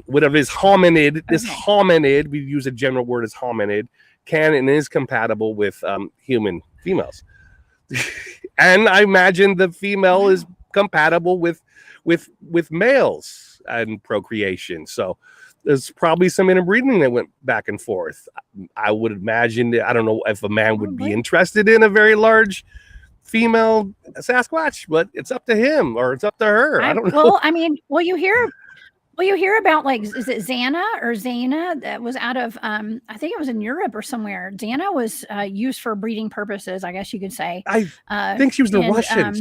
Whatever is hominid, this hominid, we use a general word as hominid, can and is compatible with human females. And I imagine the female is compatible with males and procreation. So there's probably some interbreeding that went back and forth. I would imagine, I don't know if a man would be interested in a very large female Sasquatch, but it's up to him or it's up to her. I don't know. Well, I mean, you hear about, like, is it Zana that was out of, I think it was in Europe or somewhere. Zana was used for breeding purposes, I guess you could say. I think she was Russian.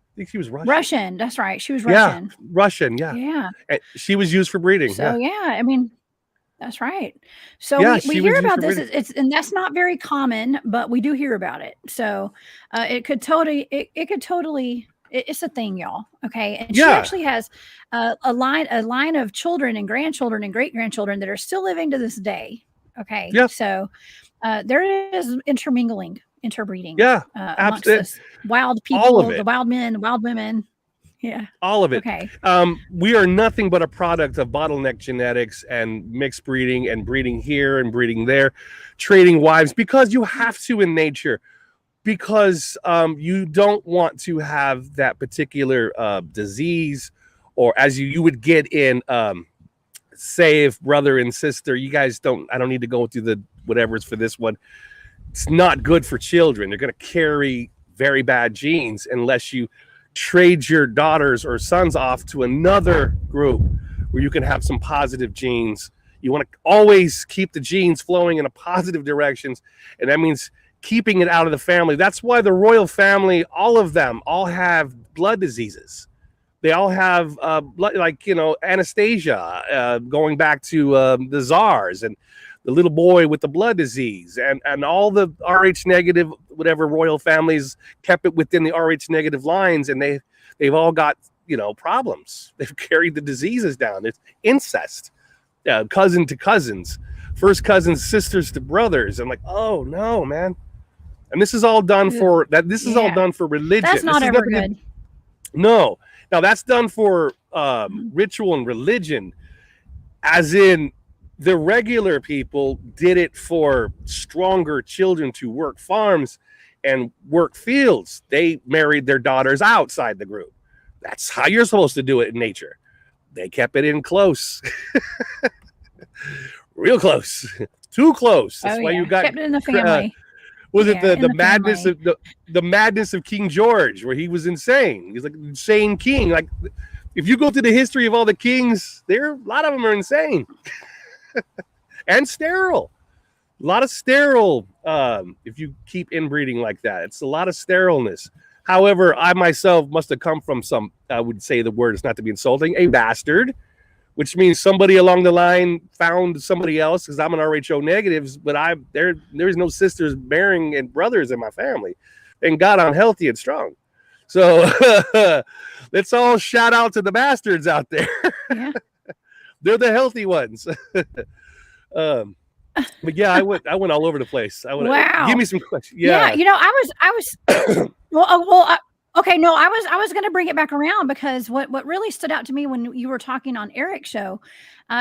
I think she was Russian. Russian, that's right. She was Russian. Yeah, Russian, yeah. Yeah. And she was used for breeding. So, I mean, that's right. So we hear about this. And that's not very common, but we do hear about it. So it could totally, it's a thing, y'all. Okay. And she actually has a line of children and grandchildren and great grandchildren that are still living to this day. Okay. Yeah. So there is interbreeding. Yeah. Amongst this wild people, all of it. The wild men, the wild women. Yeah. All of it. Okay. We are nothing but a product of bottleneck genetics and mixed breeding and breeding here and breeding there, trading wives because you have to in nature, because you don't want to have that particular disease, or as you would get in, say, if brother and sister, you guys don't, I don't need to go through the whatever's for this one. It's not good for children. They're going to carry very bad genes unless you trade your daughters or sons off to another group where you can have some positive genes. You want to always keep the genes flowing in a positive directions, and that means keeping it out of the family. That's why the royal family, all of them, all have blood diseases. They all have blood, like, Anastasia, going back to the czars, and the little boy with the blood disease, and all the Rh negative, whatever royal families kept it within the Rh negative lines, and they've all got problems. They've carried the diseases down. It's incest, cousin to cousins, first cousins, sisters to brothers. I'm like, oh no, man. And this is all done for that. This is all done for religion. That's not ever good. No, now that's done for ritual and religion, as in. The regular people did it for stronger children to work farms and work fields. They married their daughters outside the group. That's how you're supposed to do it in nature. They kept it in close. Real close. Too close. That's why you got kept it in the family. Was it the madness family. Of the madness of King George, where he was insane? He's like an insane king. Like, if you go through the history of all the kings, a lot of them are insane. And sterile. A lot of sterile. If you keep inbreeding like that, it's a lot of sterileness. However, I myself must have come from some, I would say the word is not to be insulting, a bastard, which means somebody along the line found somebody else, because I'm an RHO negatives, but there's no sisters bearing and brothers in my family. Thank God I'm healthy and strong. So let's all shout out to the bastards out there. Yeah. They're the healthy ones. But yeah, I went all over the place. Wow. Give me some questions. Yeah. I was okay. No, I was going to bring it back around, because what really stood out to me when you were talking on Eric's show,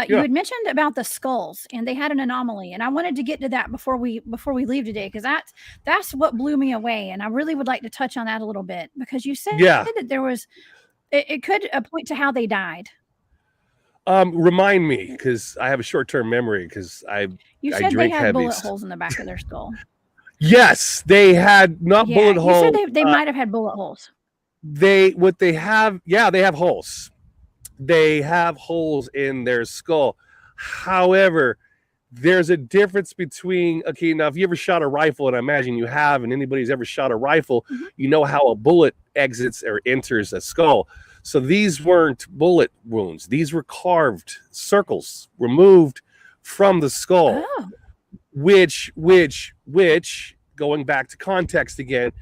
you had mentioned about the skulls, and they had an anomaly, and I wanted to get to that before we leave today, because that's what blew me away, and I really would like to touch on that a little bit, because you said that there was it could point to how they died. Remind me, because I have a short-term memory, because you said they had bullet holes in the back of their skull. Yes, they had bullet holes. You said they might have had bullet holes. They have holes. They have holes in their skull. However, there's a difference between, okay, now if you ever shot a rifle, and I imagine you have, and anybody's ever shot a rifle, you know how a bullet exits or enters a skull. So these weren't bullet wounds. These were carved circles removed from the skull, which, going back to context again,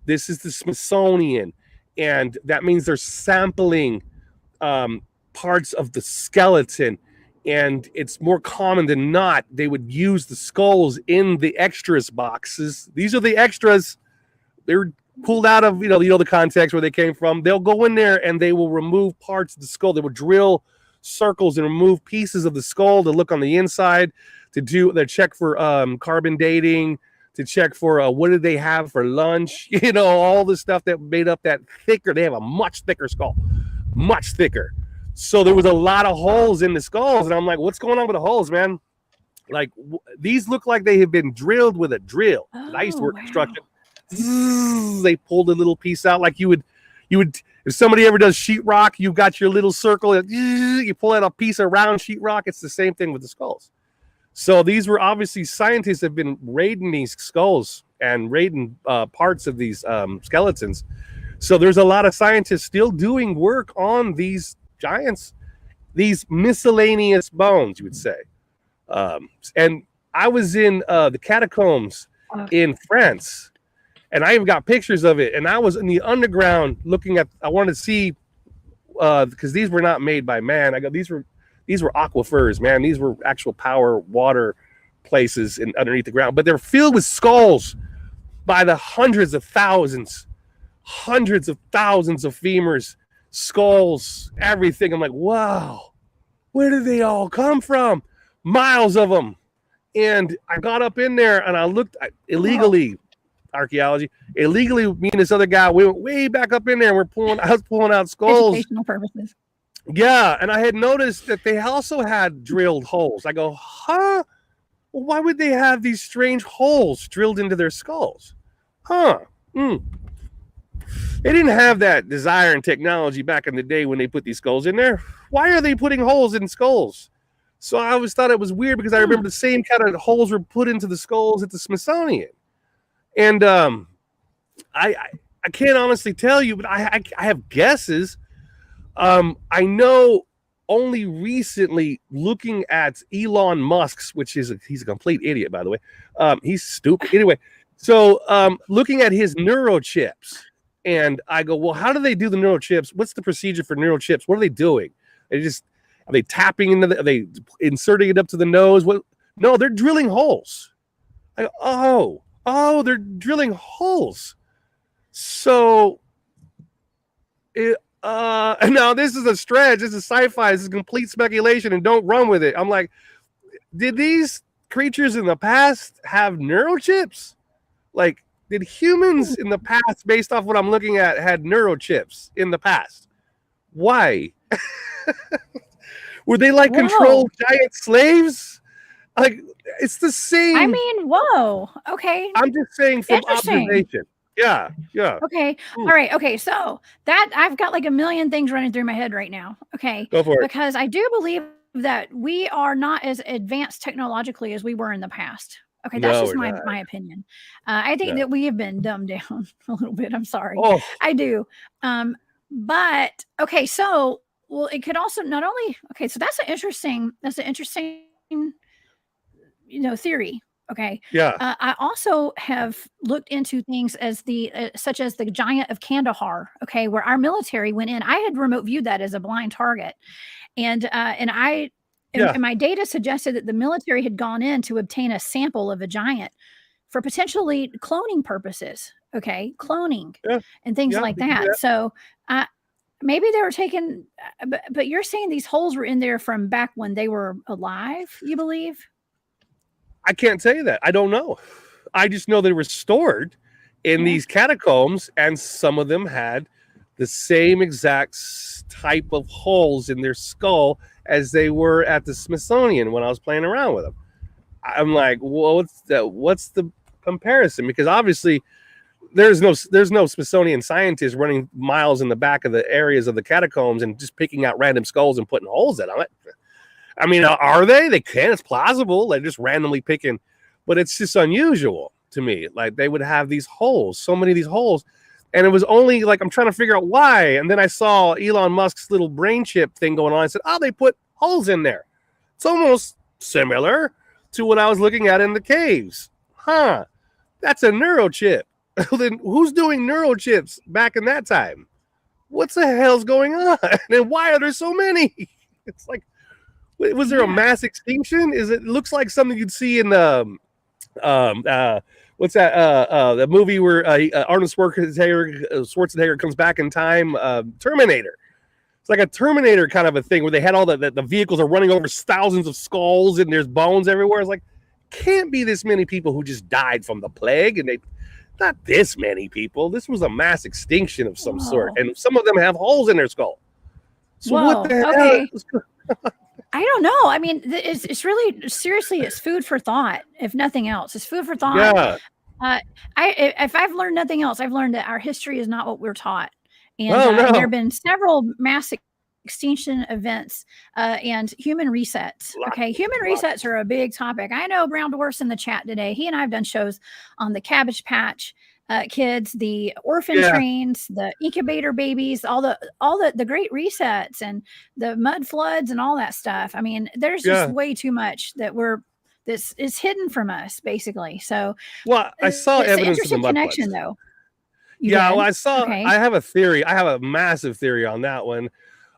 this is the Smithsonian, and that means they're sampling parts of the skeleton. And it's more common than not, they would use the skulls in the extras boxes. These are the extras. They're pulled out of, the context where they came from. They'll go in there and they will remove parts of the skull. They will drill circles and remove pieces of the skull to look on the inside, to check for carbon dating, to check for what did they have for lunch, all the stuff that made up that thicker. They have a much thicker skull, much thicker. So there was a lot of holes in the skulls, and I'm like, what's going on with the holes, man? Like, these look like they have been drilled with a drill. I used to work construction. They pulled a little piece out like you would, if somebody ever does sheetrock, you've got your little circle, you pull out a piece of round sheetrock. It's the same thing with the skulls. So these were obviously, scientists have been raiding these skulls and raiding parts of these skeletons. So there's a lot of scientists still doing work on these giants, these miscellaneous bones, you would say. And I was in the catacombs in France, and I even got pictures of it. And I was in the underground looking at, I wanted to see, because these were not made by man. These were aquifers, man. These were actual power water places underneath the ground, but they're filled with skulls by the hundreds of thousands of femurs, skulls, everything. I'm like, wow, where did they all come from? Miles of them. And I got up in there and I looked illegally, archaeology, illegally. Me and this other guy, we went way back up in there. And I was pulling out skulls. Educational purposes. Yeah, and I had noticed that they also had drilled holes. I go, huh? Well, why would they have these strange holes drilled into their skulls? Huh? They didn't have that desire and technology back in the day when they put these skulls in there. Why are they putting holes in skulls? So I always thought it was weird, because I remember the same kind of holes were put into the skulls at the Smithsonian. And I can't honestly tell you, but I have guesses. I know only recently, looking at Elon Musk's, he's a complete idiot, by the way. He's stupid. Anyway, so looking at his neurochips, and I go, well, how do they do the neurochips? What's the procedure for neurochips? What are they doing? Are they tapping into are they inserting it up to the nose? No, they're drilling holes. I go, oh, they're drilling holes. So now this is a stretch. This is sci-fi. This is complete speculation, and don't run with it. I'm like, did these creatures in the past have neurochips? Like, did humans in the past, based off what I'm looking at, had neurochips in the past? Why? Were they like controlled giant slaves? Like, it's the same. I mean, whoa. Okay. I'm just saying from observation. Yeah. Okay. All right. Okay. So that I've got like a million things running through my head right now. Okay. Go for it. Because I do believe that we are not as advanced technologically as we were in the past. Okay. That's just my opinion. I think that we have been dumbed down a little bit. I'm sorry. Oh. I do. But okay. So, well, it could also not only, okay. So that's an interesting, theory. Okay. Yeah. I also have looked into things as such as the giant of Kandahar. Okay, where our military went in. I had remote viewed that as a blind target, and my data suggested that the military had gone in to obtain a sample of a giant for potentially cloning purposes. Okay, cloning and things like that. So maybe they were taken, but you're saying these holes were in there from back when they were alive. You believe? I can't tell you that. I don't know. I just know they were stored in these catacombs, and some of them had the same exact type of holes in their skull as they were at the Smithsonian when I was playing around with them. I'm like, well, what's the comparison? Because obviously there's no Smithsonian scientist running miles in the back of the areas of the catacombs and just picking out random skulls and putting holes in them. I mean, are they? They can. It's plausible. They're just randomly picking, but it's just unusual to me. Like they would have these holes, so many of these holes, and it was only like I'm trying to figure out why. And then I saw Elon Musk's little brain chip thing going on. I said, "Oh, they put holes in there." It's almost similar to what I was looking at in the caves. Huh? That's a neurochip. Then who's doing neurochips back in that time? What the hell's going on? And why are there so many? It's like, was there a mass extinction? It looks like something you'd see in the what's that? The movie where Arnold Schwarzenegger comes back in time, Terminator. It's like a Terminator kind of a thing where they had all the vehicles are running over thousands of skulls and there's bones everywhere. It's like, can't be this many people who just died from the plague, and not this many people. This was a mass extinction of some sort, and some of them have holes in their skull. So what the hell? Okay. I don't know. I mean, it's really seriously, it's food for thought. If nothing else, it's food for thought. Yeah. If I've learned nothing else, I've learned that our history is not what we're taught, and there have been several mass extinction events and human resets. Okay, human resets are a big topic. I know Brown Dwarf's in the chat today. He and I have done shows on the Cabbage Patch kids, the orphan trains, the incubator babies, all the great resets and the mud floods and all that stuff. I mean, there's just way too much that this is hidden from us, basically. So, well, I saw evidence of the mud connection, floods. though. Well, I saw. Okay. I have a theory. I have a massive theory on that one.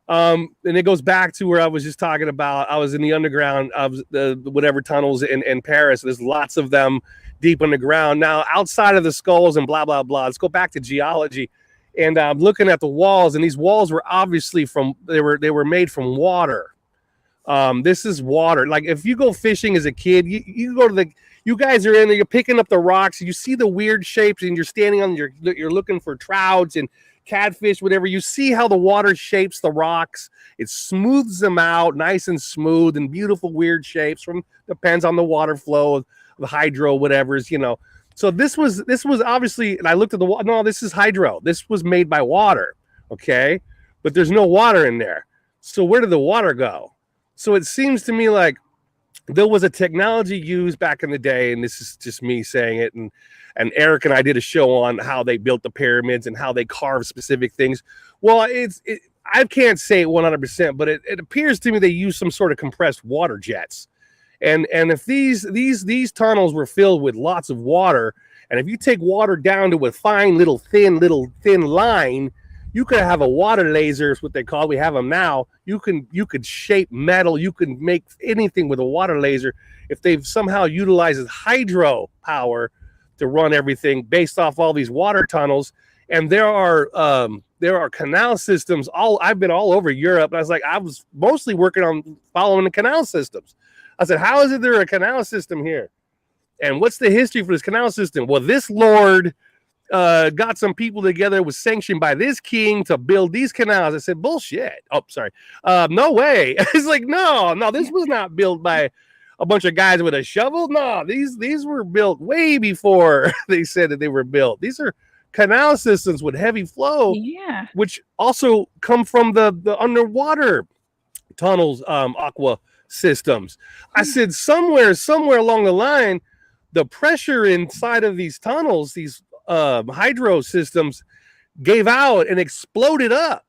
And it goes back to where I was just talking about. I was in the underground of the whatever tunnels in Paris. There's lots of them deep in the ground. Now, outside of the skulls and blah, blah, blah, let's go back to geology. And I'm looking at the walls, and these walls were obviously they were made from water. This is water. Like if you go fishing as a kid, you go to you guys are in there, you're picking up the rocks, you see the weird shapes, and you're standing on you're looking for trouts and catfish, whatever. You see how the water shapes the rocks. It smooths them out nice and smooth and beautiful weird shapes depends on the water flow of the hydro, whatever's, So this was obviously, and I looked at the wall. No, this is hydro. This was made by water. Okay. But there's no water in there. So where did the water go? So it seems to me like there was a technology used back in the day, and this is just me saying it, and Eric and I did a show on how they built the pyramids and how they carved specific things. Well, I can't say it 100%, but it appears to me they used some sort of compressed water jets. And if these tunnels were filled with lots of water, and if you take water down to a fine little thin line, you could have a water laser, is what they call. We have them now. You could shape metal. You can make anything with a water laser if they've somehow utilized hydro power to run everything based off all these water tunnels. And there are canal systems. I've been all over Europe. And I was mostly working on following the canal systems. I said, how is it there a canal system here? And what's the history for this canal system? Well, this lord got some people together, was sanctioned by this king to build these canals. I said, bullshit. Oh, sorry. No way. It's like, no, this was not built by a bunch of guys with a shovel. No, these were built way before they said that they were built. These are canal systems with heavy flow, which also come from the underwater tunnels, aqua systems. I said somewhere along the line, the pressure inside of these tunnels, these hydro systems, gave out and exploded up.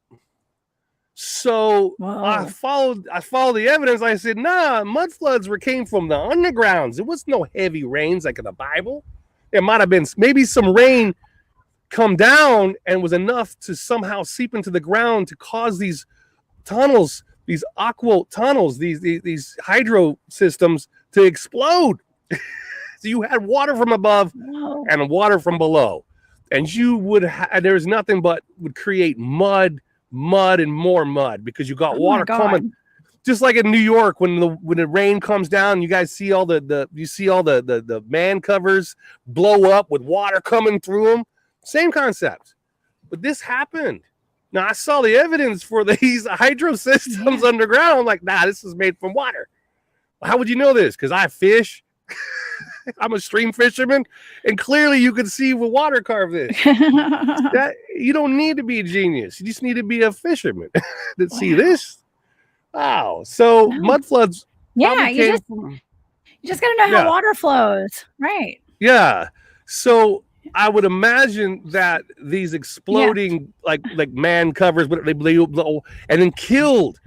So I followed the evidence. I said, mud floods came from the undergrounds. It was no heavy rains like in the Bible. It might have been maybe some rain come down and was enough to somehow seep into the ground to cause these tunnels, these aqua tunnels, these hydro systems to explode. So you had water from above and water from below, and you would there's nothing but would create mud and more mud because you got water coming, just like in New York when the rain comes down. You guys see all the man covers blow up with water coming through them. Same concept, but this happened. Now I saw the evidence for these hydro systems underground. I'm like, this is made from water. How would you know this? Because I fish. I'm a stream fisherman, and clearly you can see what water carved this. That you don't need to be a genius. You just need to be a fisherman to see this. Wow. So No. mud floods Yeah, probably came from, you just got to know how yeah, water flows, right? yeah. So I would imagine that these Yeah. exploding like man covers, but they and then killed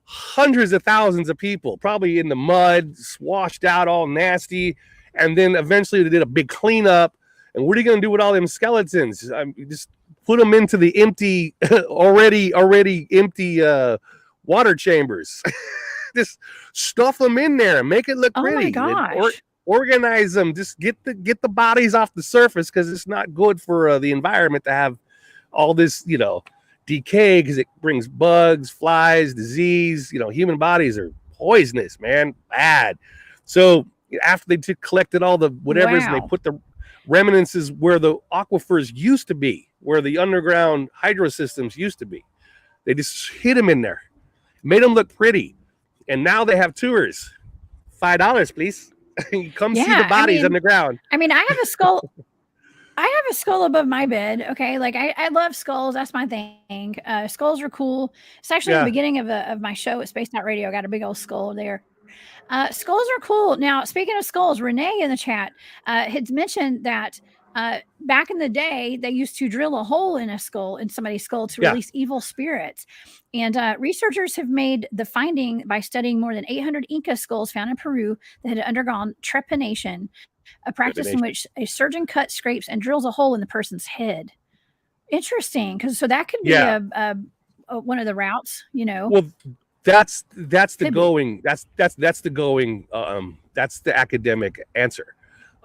hundreds of thousands of people, probably in the mud, swashed out, all nasty, and then eventually they did a big cleanup. And what are you going to do with all them skeletons? Just put them into the empty, already empty water chambers. Just stuff them in there and make it look Oh my pretty. Or gosh. organize them. Just get the bodies off the surface because it's not good for the environment to have all this, decay because it brings bugs, flies, disease. Human bodies are poisonous, man, bad. So after they collected all the whatevers and they Wow. put the remnants where the aquifers used to be, where the underground hydro systems used to be. They just hid them in there, made them look pretty, and now they have tours. $5, please. Come see the Yeah. bodies underground. I mean, I have a skull. I have a skull above my bed. Okay. Like I love skulls. That's my thing. Skulls are cool. It's actually the Yeah, beginning of my show at Space Out Radio. I got a big old skull there. Skulls are cool. Now, speaking of skulls, Renee in the chat had mentioned that back in the day, they used to drill a hole in somebody's skull to yeah. release evil spirits. And researchers have made the finding by studying more than 800 Inca skulls found in Peru that had undergone trepanation, a practice in which a surgeon cuts, scrapes, and drills a hole in the person's head. Interesting, because so that could be Yeah. one of the routes. Well, that's the Could be. going. That's the going. That's the academic answer.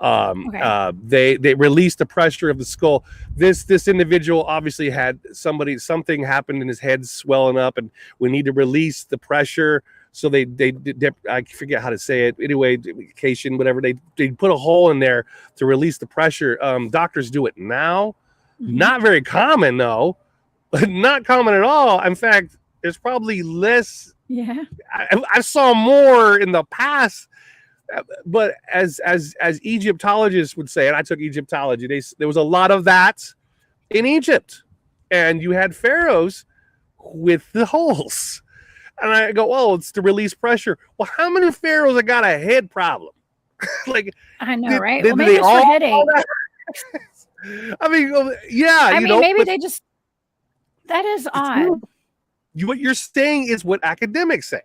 Okay. They released the pressure of the skull. This individual obviously had something happened in his head swelling up, and we need to release the pressure. So they I forget how to say it. Anyway, whatever, they put a hole in there to release the pressure. Doctors do it now. Not very common though. Not common at all. In fact, there's probably less. Yeah. I saw more in the past, but as Egyptologists would say, and I took Egyptology, there was a lot of that in Egypt, and you had pharaohs with the holes. And I go, oh, it's to release pressure. Well, how many pharaohs have got a head problem? Like, I know, right? Did Well, maybe they it's all for headache. I mean, yeah. I mean, maybe they just. That is odd. What you're saying is what academics say.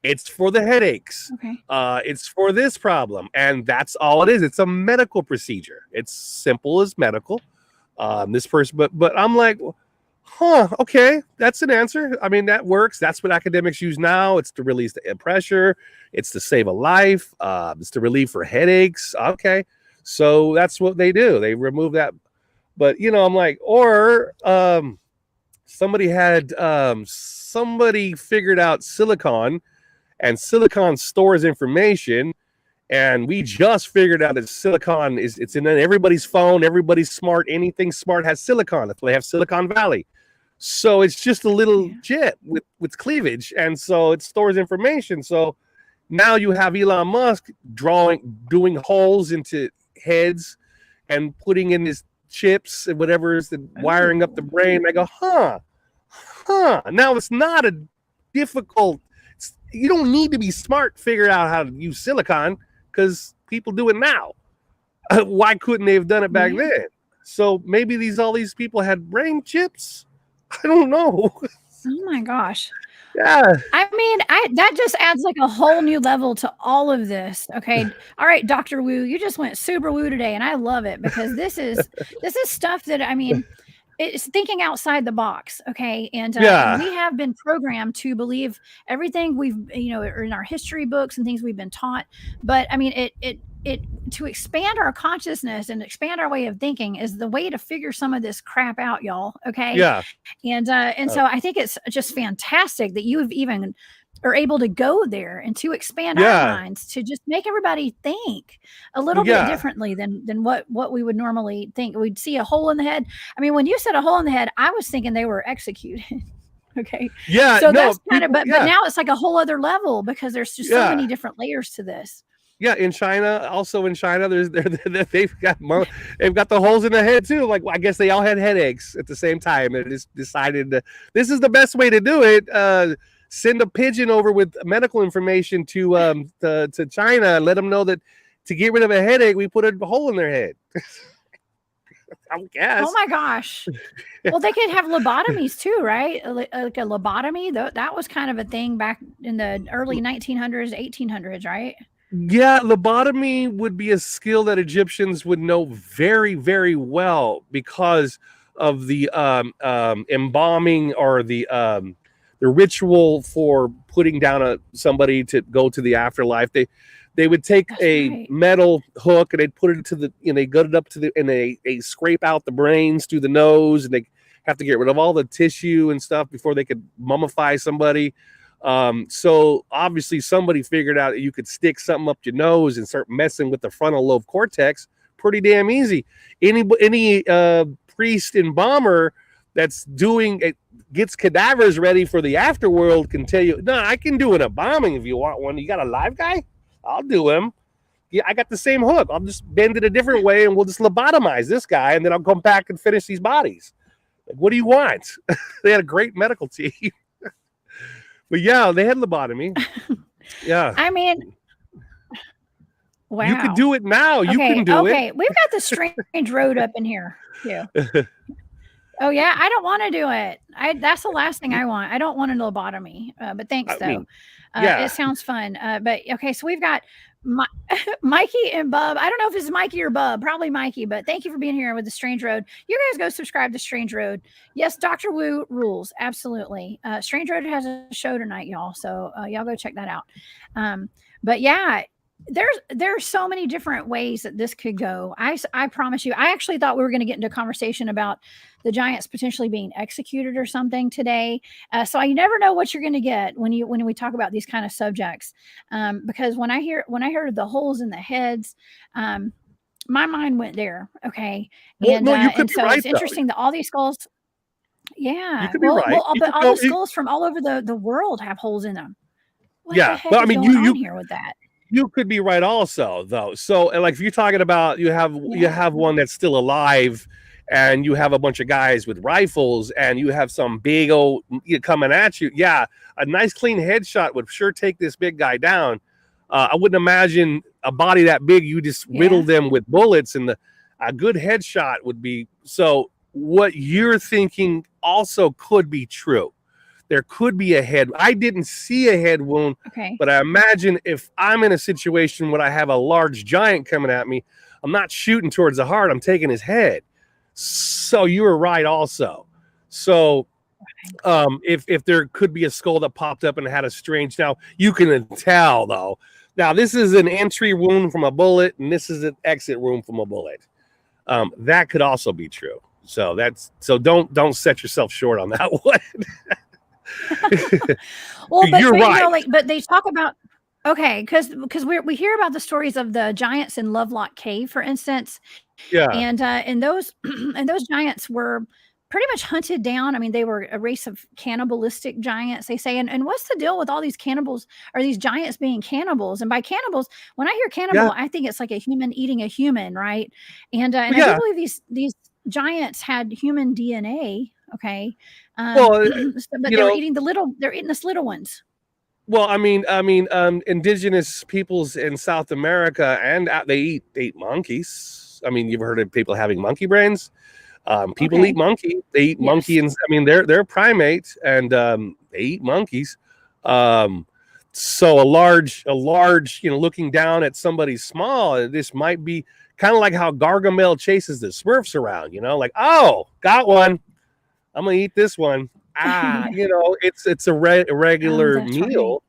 It's for the headaches. Okay. It's for this problem, and that's all it is. It's a medical procedure. It's simple as medical. This person, but I'm like, okay, that's an answer. I mean, that works. That's what academics use now. It's to release the pressure. It's to save a life. It's to relieve for headaches. Okay, so that's what they do. They remove that. But I'm like, or somebody figured out silicon, and silicon stores information. And we just figured out that silicon it's in everybody's phone. Everybody's smart. Anything smart has silicon. That's why they have Silicon Valley. So it's just a little chip with cleavage, and so it stores information. So now you have Elon Musk doing holes into heads and putting in his chips and whatever is wiring up the brain. I go, Now it's not a difficult. You don't need to be smart to figure out how to use silicon because people do it now. Why couldn't they have done it back then? So maybe all these people had brain chips. I don't know. Oh my gosh. Yeah. I mean, that just adds like a whole new level to all of this. Okay. All right, Dr. Wu, you just went super woo today, and I love it because this is stuff that, I mean, it's thinking outside the box. Okay. And we have been programmed to believe everything we've, in our history books and things we've been taught. But I mean, it to expand our consciousness and expand our way of thinking is the way to figure some of this crap out, y'all. Okay. Yeah. And so I think it's just fantastic that you have even are able to go there and to expand our minds to just make everybody think a little bit differently than what we would normally think. We'd see a hole in the head. I mean, when you said a hole in the head, I was thinking they were executed. Okay. Yeah. So that's kind of, but now it's like a whole other level because there's just so many different layers to this. Yeah, in China, they've got the holes in the head too. Like, I guess they all had headaches at the same time, and just decided this is the best way to do it. send a pigeon over with medical information to China and let them know that to get rid of a headache, we put a hole in their head. I guess. Oh my gosh. Well, they could have lobotomies too, right? Like a lobotomy. That was kind of a thing back in the early 1900s, 1800s, right? Yeah, lobotomy would be a skill that Egyptians would know very, very well because of the embalming or the ritual for putting down somebody to go to the afterlife. They would take a metal hook and they'd put it to the, they gut it up to the, and they scrape out the brains through the nose, and they have to get rid of all the tissue and stuff before they could mummify somebody. So obviously somebody figured out that you could stick something up your nose and start messing with the frontal lobe cortex pretty damn easy. Any priest embalmer that's doing it, gets cadavers ready for the afterworld, can tell you, no, I can do an embalming if you want one. You got a live guy? I'll do him. Yeah, I got the same hook. I'll just bend it a different way and we'll just lobotomize this guy, and then I'll come back and finish these bodies. Like, what do you want? They had a great medical team. But yeah, they had lobotomy. Yeah. I mean, wow. You can do it now. You can do it. Okay, we've got the strange road up in here too. Oh yeah, I don't want to do it. That's the last thing I want. I don't want a lobotomy. But thanks though. Yeah. It sounds fun. But okay, so we've got Mikey and Bub. I don't know if it's Mikey or Bub, probably Mikey, but thank you for being here with the Strange Road. You guys go subscribe to Strange Road. Yes, Dr. Wu rules. Absolutely. Strange Road has a show tonight, y'all. So y'all go check that out. But yeah, there's so many different ways that this could go. I promise you, I actually thought we were going to get into a conversation about the giants potentially being executed or something today. So you never know what you're going to get when we talk about these kind of subjects. Because when I heard the holes in the heads, my mind went there. Okay. Well, no, you could and be so right, it's interesting that all these skulls. Yeah. You could be right. But all the skulls from all over the world have holes in them. What the heck but I is mean, going on here with that? You could be right also, though. So, like, if you're talking about you have one that's still alive, and you have a bunch of guys with rifles, and you have some big old coming at you. Yeah, a nice clean headshot would sure take this big guy down. I wouldn't imagine a body that big you just riddle them with bullets, and a good headshot would be. So, what you're thinking also could be true. There could be a head. I didn't see a head wound, but I imagine if I'm in a situation where I have a large giant coming at me, I'm not shooting towards the heart. I'm taking his head. So you were right also. So if there could be a skull that popped up and had a strange, now you can tell though. Now this is an entry wound from a bullet, and this is an exit wound from a bullet. That could also be true. So don't set yourself short on that one. Well, but you're right. But they talk about because we hear about the stories of the giants in Lovelock Cave, for instance. Yeah, and those giants were pretty much hunted down. I mean, they were a race of cannibalistic giants, they say. And what's the deal with all these cannibals or these giants being cannibals? And by cannibals, when I hear cannibal, I think it's like a human eating a human, right? And I do believe these giants had human DNA. Okay. But they're eating the little ones. Well, I mean, indigenous peoples in South America, and they eat monkeys. I mean, you've heard of people having monkey brains. People eat monkey. They eat monkey, and I mean, they're primates, and they eat monkeys. So a large, looking down at somebody small, this might be kind of like how Gargamel chases the Smurfs around. Like, oh, got one. I'm gonna eat this one. It's a regular meal. Right.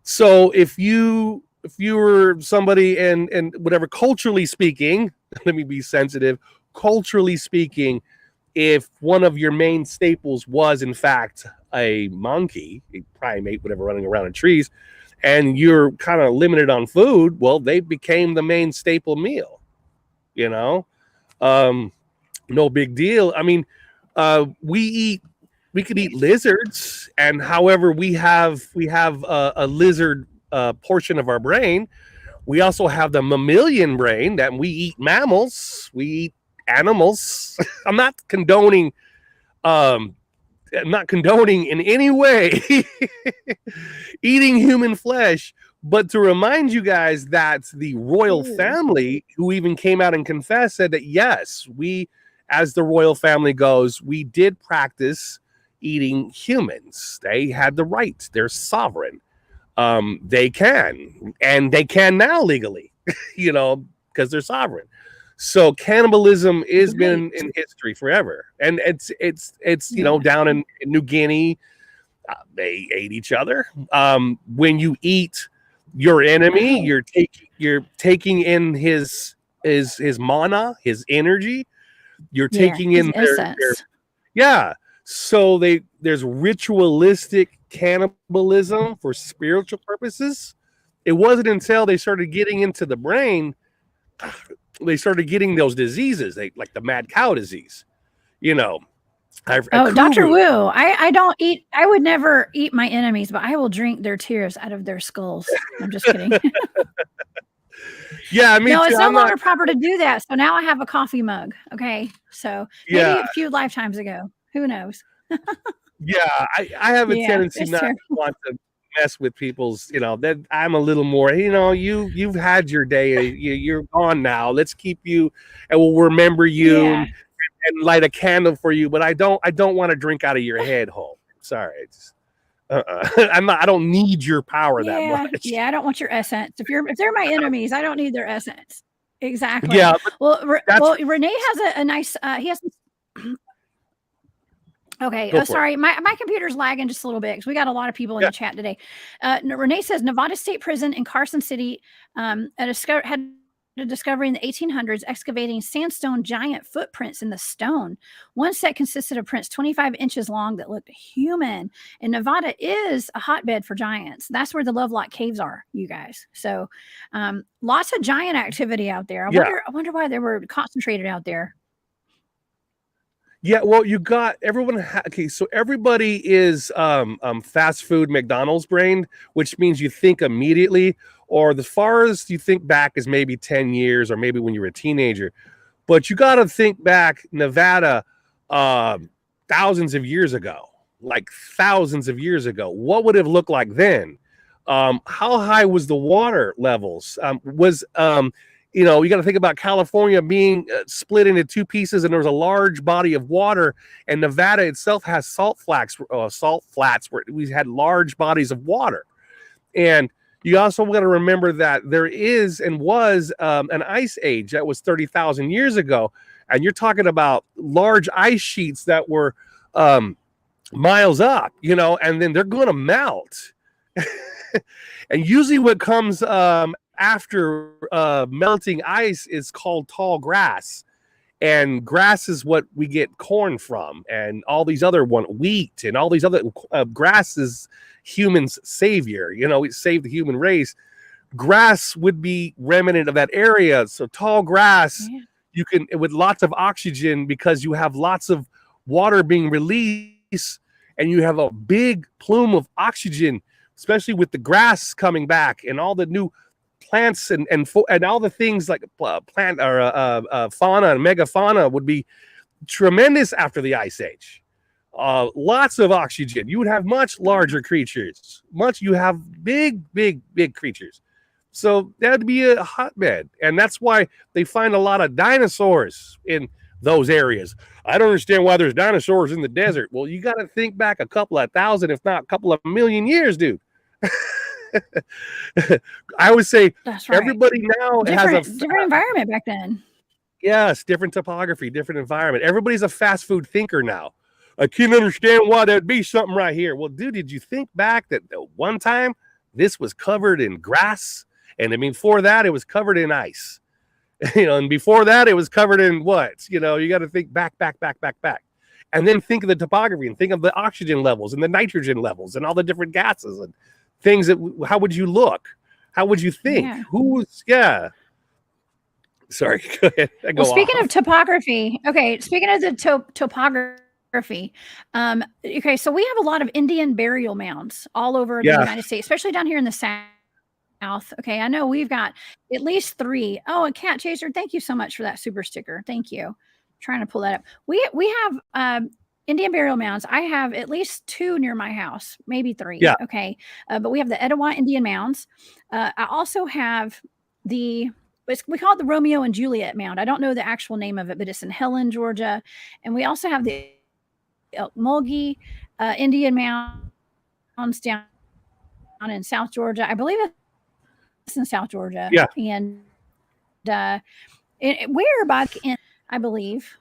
So if you were somebody and whatever, culturally speaking, let me be sensitive. Culturally speaking, if one of your main staples was in fact a monkey, a primate, whatever, running around in trees, and you're kind of limited on food, well, they became the main staple meal. No big deal. I mean. We could eat lizards, and however we have a lizard portion of our brain, we also have the mammalian brain that we eat mammals, we eat animals. I'm not condoning not condoning in any way eating human flesh, but to remind you guys that the royal family, who even came out and confessed, said that yes, we, as the royal family goes, we did practice eating humans. They had the right. They're sovereign. They can, and they can now legally, because they're sovereign. So cannibalism has been in history forever, and it's down in New Guinea, they ate each other. When you eat your enemy, you're taking in his mana, his energy. You're taking in their So there's ritualistic cannibalism for spiritual purposes. It wasn't until they started getting into the brain, they started getting those diseases, like the mad cow disease. Dr. Wu, I don't eat. I would never eat my enemies, but I will drink their tears out of their skulls. I'm just kidding. Yeah, me no, too. it's no longer proper to do that. So now I have a coffee mug. Okay, so maybe a few lifetimes ago. Who knows? Yeah, I have a tendency not to want to mess with people's. That I'm a little more. You've had your day. You're gone now. Let's keep you, and we'll remember you and light a candle for you. But I don't want to drink out of your head hole. Sorry. I don't need your power that much. Yeah, I don't want your essence. If they're my enemies, I don't need their essence. Exactly. Yeah. Well, Renee has a nice. He has. Okay. Sorry, my computer's lagging just a little bit because we got a lot of people in the chat today. Renee says Nevada State Prison in Carson City had a discovery in the 1800s excavating sandstone giant footprints in the stone. One set consisted of prints 25 inches long that looked human. And Nevada is a hotbed for giants. That's where the Lovelock Caves are, you guys. So lots of giant activity out there. I wonder why they were concentrated out there. Yeah, well, you got everyone. So everybody is fast food McDonald's brained, which means you think immediately, or the farthest you think back is maybe 10 years, or maybe when you were a teenager. But you got to think back, Nevada, thousands of years ago, like thousands of years ago. What would it have looked like then? How high was the water levels? You got to think about California being split into two pieces, and there was a large body of water, and Nevada itself has salt flats where we had large bodies of water. And you also got to remember that there is and was an ice age that was 30,000 years ago. And you're talking about large ice sheets that were miles up, and then they're going to melt. And usually what comes after melting ice is called tall grass, and grass is what we get corn from, and all these other wheat and all these other grass is humans' savior. It saved the human race. Grass would be remnant of that area. So tall grass, you can, with lots of oxygen, because you have lots of water being released, and you have a big plume of oxygen, especially with the grass coming back and all the new plants and all the things like plant or fauna and megafauna would be tremendous after the ice age. Lots of oxygen. You would have much larger creatures. You have big creatures. So that'd be a hotbed, and that's why they find a lot of dinosaurs in those areas. I don't understand why there's dinosaurs in the desert. Well, you got to think back a couple of thousand, if not a couple of million years, dude. I would say everybody now has a different environment back then. Yes, different topography, different environment. Everybody's a fast food thinker now. I can't understand why there'd be something right here. Well, dude, did you think back that one time this was covered in grass? And before that, it was covered in ice. And before that, it was covered in what? You got to think back. And then think of the topography and think of the oxygen levels and the nitrogen levels and all the different gases and things how would you look? How would you think? Sorry, go ahead. Speaking of topography, speaking of the topography, so we have a lot of Indian burial mounds all over the United States, especially down here in the South. Okay, I know we've got at least 3. Oh, and Cat Chaser, thank you so much for that super sticker. Thank you. I'm trying to pull that up. We have Indian burial mounds. I have at least 2 near my house, maybe 3. Yeah. Okay, but we have the Etowah Indian mounds. I also have the we call it the Romeo and Juliet mound. I don't know the actual name of it, but it's in Helen, Georgia, and we also have the Mulgi Indian mounds down in South Georgia. I believe it's in South Georgia, Yeah. and we're by the end, I believe.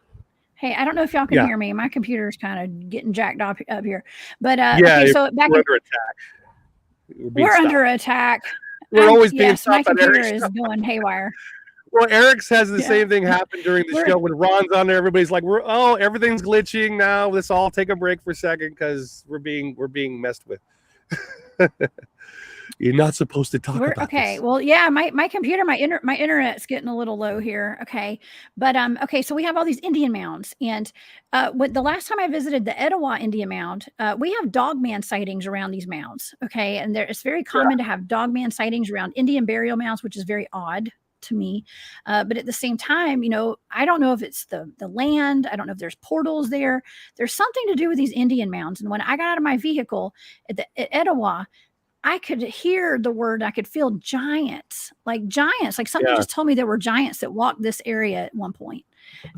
Hey, I don't know if y'all can hear me. My computer is kind of getting jacked up here. But okay, so back we're under attack. We're under attack. We're always being yes, my stopped. computer is going haywire. Well, Eric's has the same thing happen during the show when Ron's on there. Everybody's like, everything's glitching now. Let's all take a break for a second because we're being messed with. You're not supposed to talk about okay. this. Well, yeah, my computer, my internet's getting a little low here. Okay. But okay, so we have all these Indian mounds. And the last time I visited the Etowah Indian mound, we have dogman sightings around these mounds. Okay. And it's very common to have dogman sightings around Indian burial mounds, which is very odd to me. But at the same time, I don't know if it's the land. I don't know if there's portals there. There's something to do with these Indian mounds. And when I got out of my vehicle at Etowah, I could hear the word, I could feel giants, like something just told me there were giants that walked this area at one point.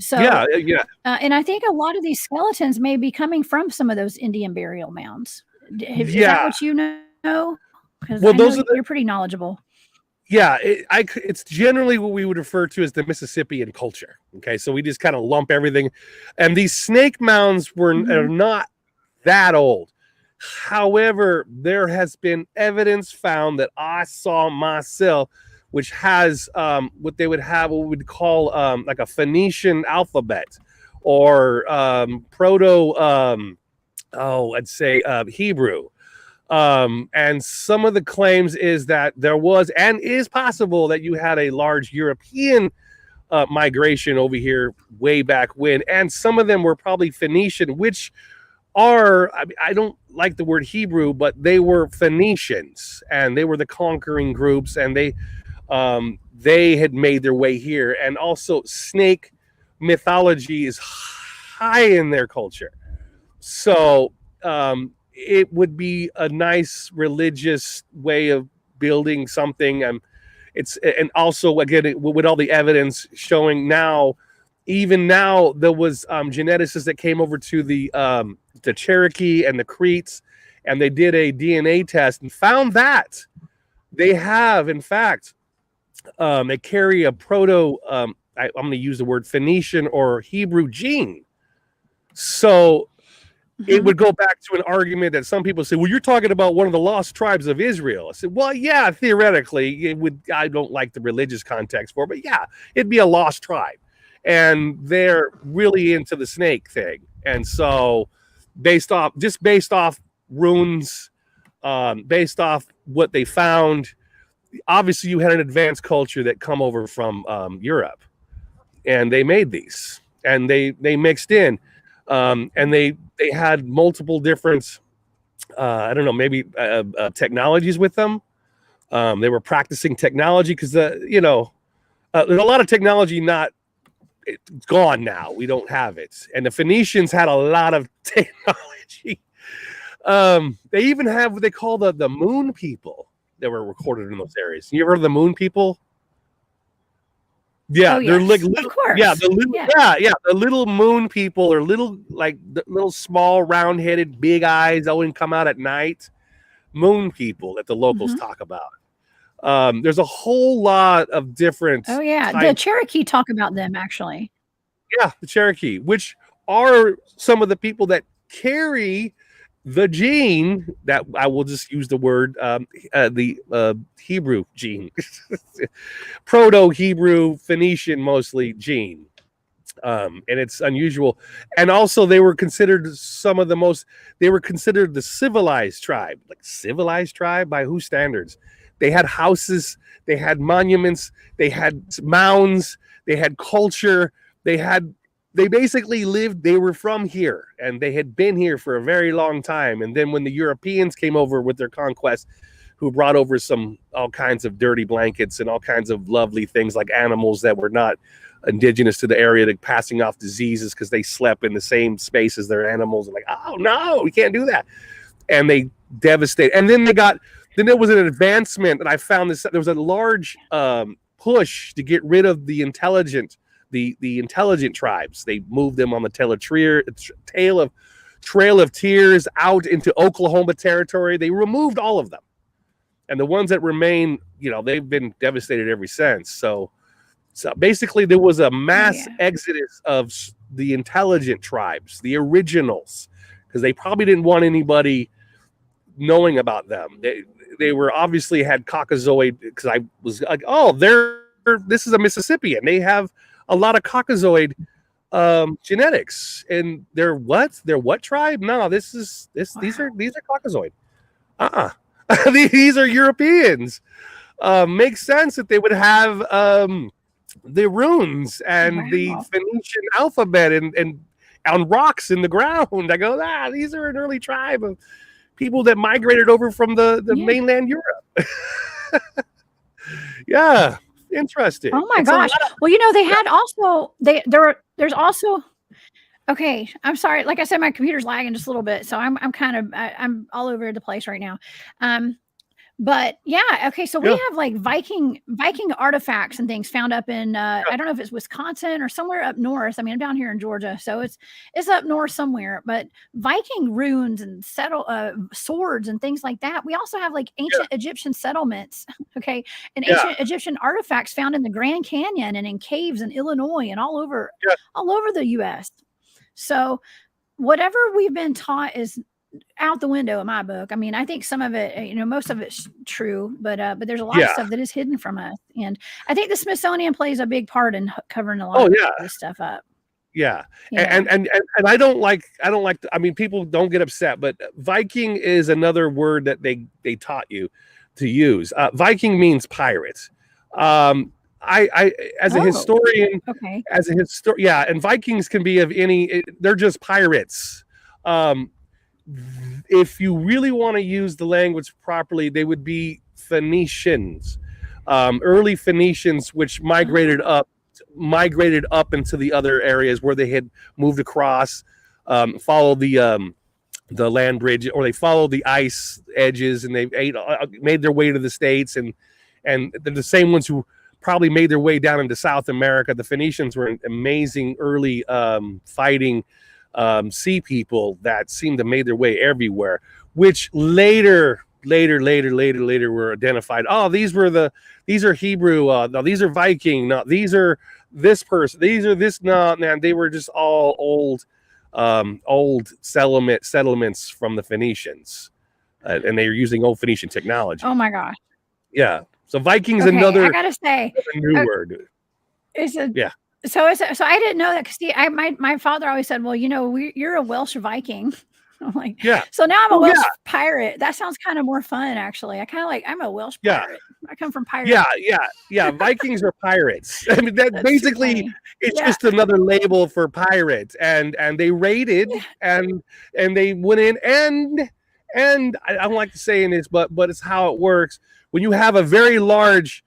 So, and I think a lot of these skeletons may be coming from some of those Indian burial mounds. Is that what you know? Because you're pretty knowledgeable. Yeah, it's generally what we would refer to as the Mississippian culture. Okay, so we just kind of lump everything. And these snake mounds are not that old. However, there has been evidence found that I saw myself, which has what we'd call like a Phoenician alphabet or I'd say Hebrew. And some of the claims is that there was and is possible that you had a large European migration over here way back when, and some of them were probably Phoenician, which I don't like the word Hebrew, but they were Phoenicians and they were the conquering groups, and they had made their way here. And also snake mythology is high in their culture. So it would be a nice religious way of building something. And also again, with all the evidence showing now, even now, there was geneticists that came over to the Cherokee and the Creeks, and they did a DNA test and found that they have, in fact, they carry a proto, I'm going to use the word Phoenician or Hebrew gene. So it would go back to an argument that some people say, well, you're talking about one of the lost tribes of Israel. I said, well, yeah, theoretically, it would. I don't like the religious context for it, but yeah, it'd be a lost tribe. And they're really into the snake thing. And so based off runes, based off what they found, obviously you had an advanced culture that come over from Europe, and they made these, and they mixed in, and they had multiple different, I don't know, maybe technologies with them. They were practicing technology because, there's a lot of technology it's gone now. We don't have it. And the Phoenicians had a lot of technology. They even have what they call the moon people that were recorded in those areas. You ever heard of the moon people? Yeah, they're like little, the little moon people are little small, round-headed, big eyes, always come out at night. Moon people that the locals talk about. There's a whole lot of different. Oh yeah, the Cherokee talk about them actually. Yeah, the Cherokee, which are some of the people that carry the gene that I will just use the word the Hebrew gene, Proto-Hebrew Phoenician mostly gene, and it's unusual. And also they were considered the civilized tribe, like civilized tribe by whose standards? They had houses, they had monuments, they had mounds, they had culture, they basically lived, they were from here, and they had been here for a very long time. And then when the Europeans came over with their conquest, who brought over all kinds of dirty blankets and all kinds of lovely things like animals that were not indigenous to the area, to passing off diseases because they slept in the same space as their animals. And like, oh no, we can't do that. And they devastate. And then there was an advancement, and I found there was a large push to get rid of the intelligent tribes. They moved them on the Trail of Tears out into Oklahoma territory. They removed all of them. And the ones that remain, they've been devastated ever since. So basically there was a mass exodus of the intelligent tribes, the originals, because they probably didn't want anybody knowing about them. They were obviously had Caucasoid, because I was like, oh, this is a Mississippian. They have a lot of Caucasoid genetics. And they're what tribe? No, these are Caucasoid. These are Europeans. Makes sense that they would have the runes and the Phoenician alphabet and on rocks in the ground. I go, these are an early tribe of people that migrated over from the mainland Europe. Yeah, interesting. Oh my gosh. Well, they had also there's also. Okay, I'm sorry. Like I said, my computer's lagging just a little bit, so I'm I'm all over the place right now. But yeah, okay. So we have like Viking artifacts and things found up in I don't know if it's Wisconsin or somewhere up north. I mean, I'm down here in Georgia, so it's up north somewhere. But Viking runes and swords and things like that. We also have like ancient Egyptian settlements, okay, and ancient Egyptian artifacts found in the Grand Canyon and in caves in Illinois and all over the U.S. So whatever we've been taught is out the window in my book. I mean, I think some of it, most of it's true, but there's a lot of stuff that is hidden from us. And I think the Smithsonian plays a big part in covering a lot of this stuff up. Yeah. And I don't like, I mean, people don't get upset, but Viking is another word that they taught you to use. Viking means pirate. I as a historian, and Vikings can be of they're just pirates. If you really want to use the language properly, they would be Phoenicians, early Phoenicians, which migrated up into the other areas where they had moved across, followed the land bridge, or they followed the ice edges, and they made their way to the States, and they're the same ones who probably made their way down into South America. The Phoenicians were amazing early fighting sea people that seemed to made their way everywhere, which later were identified. Oh, these are Hebrew. No, these are Viking. No, these are this person. These are this. No, man, they were just all old settlements from the Phoenicians, and they were using old Phoenician technology. Oh my gosh. Yeah. So Vikings another. I gotta say, new word. So I didn't know that, because my father always said, well, you're a Welsh Viking. I'm like, so now I'm a Welsh pirate. That sounds kind of more fun, actually. I'm a Welsh pirate. I come from pirate. Yeah. Vikings are pirates. I mean, that basically it's just another label for pirates. And they raided and they went in and I don't like to saying this, but it's how it works. When you have a very large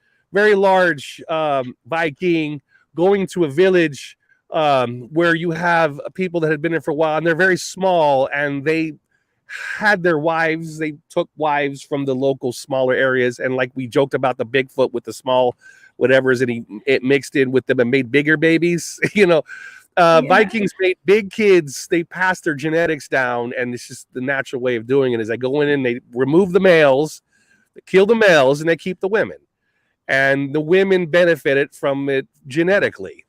Viking going to a village where you have people that had been there for a while, and they're very small, and they had their wives. They took wives from the local smaller areas, and like we joked about the Bigfoot with the small whatevers, and it mixed in with them and made bigger babies. Vikings made big kids. They passed their genetics down, and it's just the natural way of doing it. Is they go in and they remove the males, they kill the males, and they keep the women. And the women benefited from it genetically.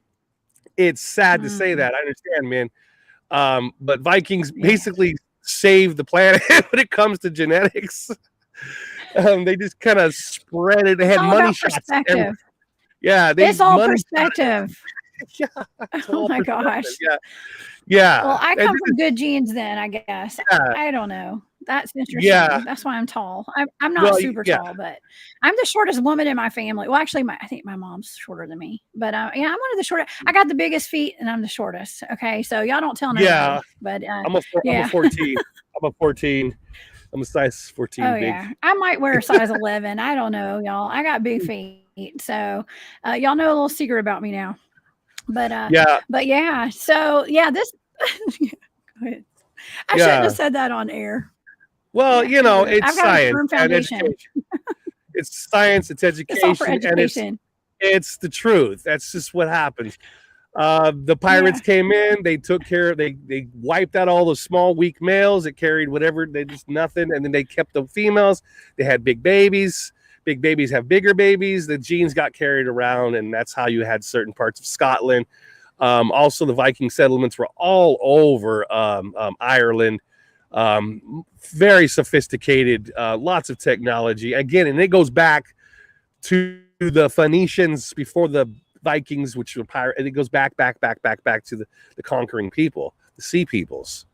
It's sad to say that. I understand, man. But Vikings basically saved the planet when it comes to genetics. They just kind of spread it. They had money shots. It's all perspective. Oh my gosh. Yeah. Well, I come from good genes then, I guess. I don't know. That's interesting. Yeah. That's why I'm tall. I'm not super tall, but I'm the shortest woman in my family. Well, actually, I think my mom's shorter than me. But I'm one of the shortest. I got the biggest feet, and I'm the shortest. Okay, so y'all don't tell nobody. Yeah. But I'm a 14. I'm a 14. I'm a size 14 Oh big. yeah, I might wear a size 11. I don't know, y'all. I got big feet, so y'all know a little secret about me now. Yeah, But yeah, so yeah, this. Go ahead. I shouldn't have yeah. said that on air. Well, Yeah, you you're know, rude. it's I've got a science firm and foundation. education. It's science, it's It's all for education, and education. it's the truth. That's just what happens. The Yeah. pirates came in, they took care, they wiped out all the small, weak males that carried whatever, they just nothing, and then they kept the females. They had big babies. Big babies have bigger babies. The genes got carried around, and that's how you had certain parts of Scotland. Also, the Viking settlements were all over Ireland. Very sophisticated, lots of technology. Again, and it goes back to the Phoenicians before the Vikings, which were pirate, and it goes back to the conquering people, the sea peoples.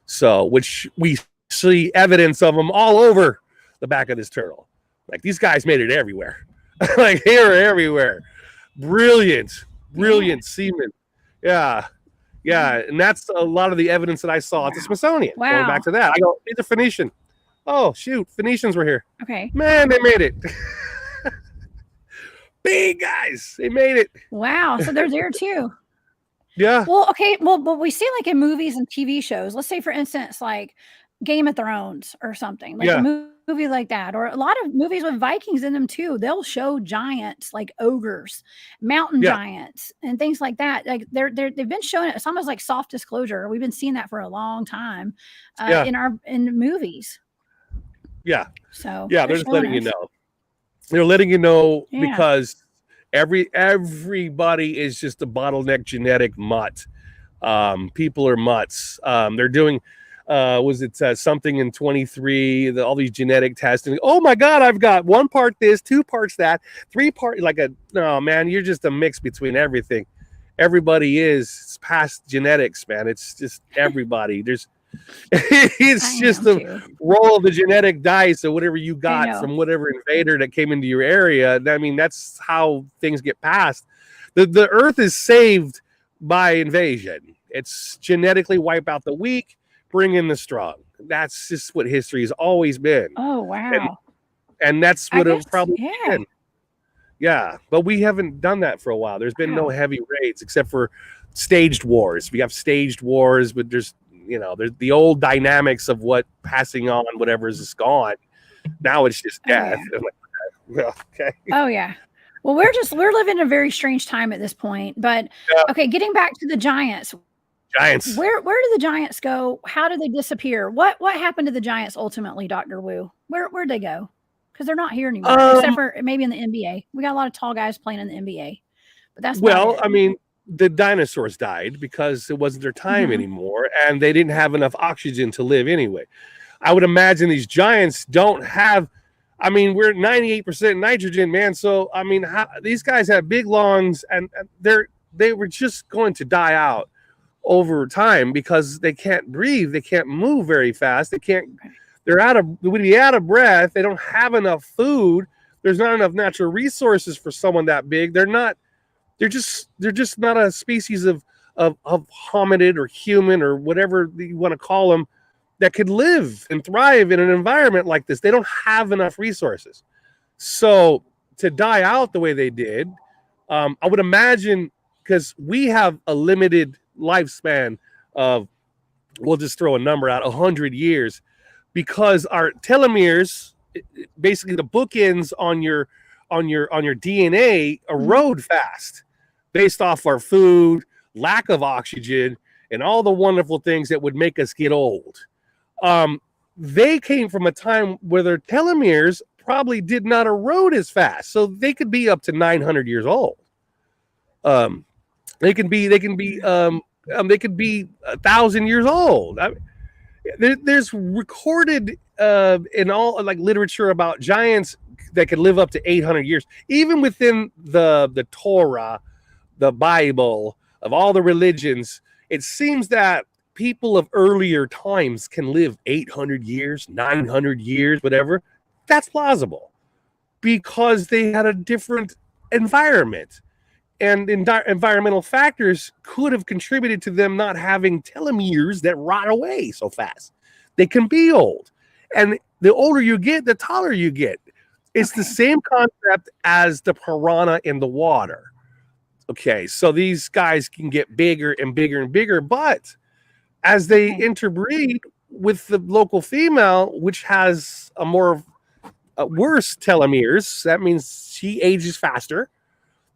So, which we see evidence of them all over the back of this turtle. Like these guys made it everywhere. Like they were everywhere. Brilliant, brilliant seamen. Yeah. Yeah, and that's a lot of the evidence that I saw at the Smithsonian. Wow. Going back to that, I go, it's a Phoenician. Oh shoot, Phoenicians were here. Okay. Man, they made it. Big guys, they made it. Wow. So they're there too. Yeah. Well, okay. Well, but we see like in movies and TV shows, let's say for instance, like Game of Thrones or something, like a movie like that, or a lot of movies with Vikings in them too. They'll show giants like ogres, mountain giants, and things like that. Like they've been showing it. It's almost like soft disclosure. We've been seeing that for a long time in movies. Yeah. So yeah, they're just letting you know. They're letting you know because everybody is just a bottleneck genetic mutt. People are mutts. They're doing was it something in 23, all these genetic testing. Oh my God, I've got 1 part this, 2 parts that, 3 part no man, you're just a mix between everything. Everybody is past genetics, man. It's just everybody. It's just the roll of the genetic dice or whatever you got from whatever invader that came into your area. I mean, that's how things get passed. The earth is saved by invasion. It's genetically wipe out the weak, bring in the strong. That's just what history has always been. Oh, wow. And that's what it probably been. Yeah, but we haven't done that for a while. There's been no heavy raids except for staged wars. We have staged wars, but there's the old dynamics of what passing on whatever is gone. Now it's just death. Okay. Oh yeah. Well, we're living in a very strange time at this point. But okay, getting back to the giants. Giants. Where do the giants go? How do they disappear? What happened to the giants ultimately, Dr. Wu? Where'd they go? Because they're not here anymore, except for maybe in the NBA. We got a lot of tall guys playing in the NBA. But that's I mean, the dinosaurs died because it wasn't their time anymore, and they didn't have enough oxygen to live anyway. I would imagine these giants don't have. I mean, we're 98% nitrogen, man. So I mean, these guys have big lungs, and they were just going to die out over time because they can't breathe, they can't move very fast, they would be out of breath, they don't have enough food, there's not enough natural resources for someone that big. They're just not a species of hominid or human or whatever you want to call them that could live and thrive in an environment like this. They don't have enough resources. So to die out the way they did, I would imagine, because we have a limited lifespan of, we'll just throw a number out, 100 years, because our telomeres, basically the bookends on your DNA, erode fast based off our food, lack of oxygen, and all the wonderful things that would make us get old. They came from a time where their telomeres probably did not erode as fast, so they could be up to 900 years old. They can be 1,000 years old. There's recorded in all like literature about giants that could live up to 800 years, even within the Torah, the Bible, of all the religions. It seems that people of earlier times can live 800 years, 900 years, whatever. That's plausible because they had a different environment. And environmental factors could have contributed to them not having telomeres that rot away so fast. They can be old. And the older you get, the taller you get. It's the same concept as the piranha in the water. Okay, so these guys can get bigger and bigger and bigger, but as they interbreed with the local female, which has a more worse telomeres, that means she ages faster.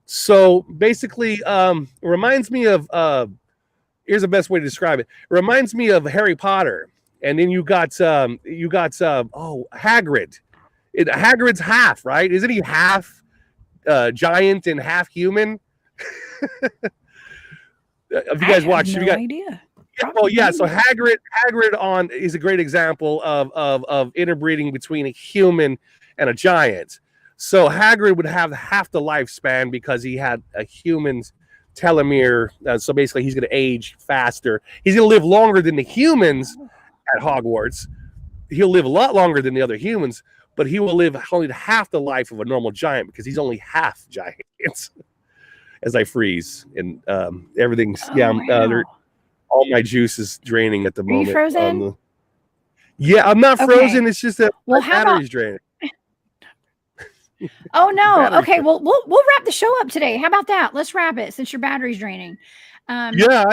So basically, it reminds me of here's the best way to describe it. It reminds me of Harry Potter, and then you got Hagrid. Hagrid's half, right? Isn't he half giant and half human? Have you guys watched? No idea. Yeah, well, yeah. So Hagrid is a great example of interbreeding between a human and a giant. So Hagrid would have half the lifespan because he had a human's telomere. So basically, he's going to age faster. He's going to live longer than the humans at Hogwarts. He'll live a lot longer than the other humans, but he will live only half the life of a normal giant because he's only half giant. As I freeze and everything's all my juice is draining at the moment. Are you frozen? Yeah, I'm not frozen. It's just that my battery's draining. Oh no. Okay. Well, we'll wrap the show up today. How about that? Let's wrap it since your battery's draining. I'm not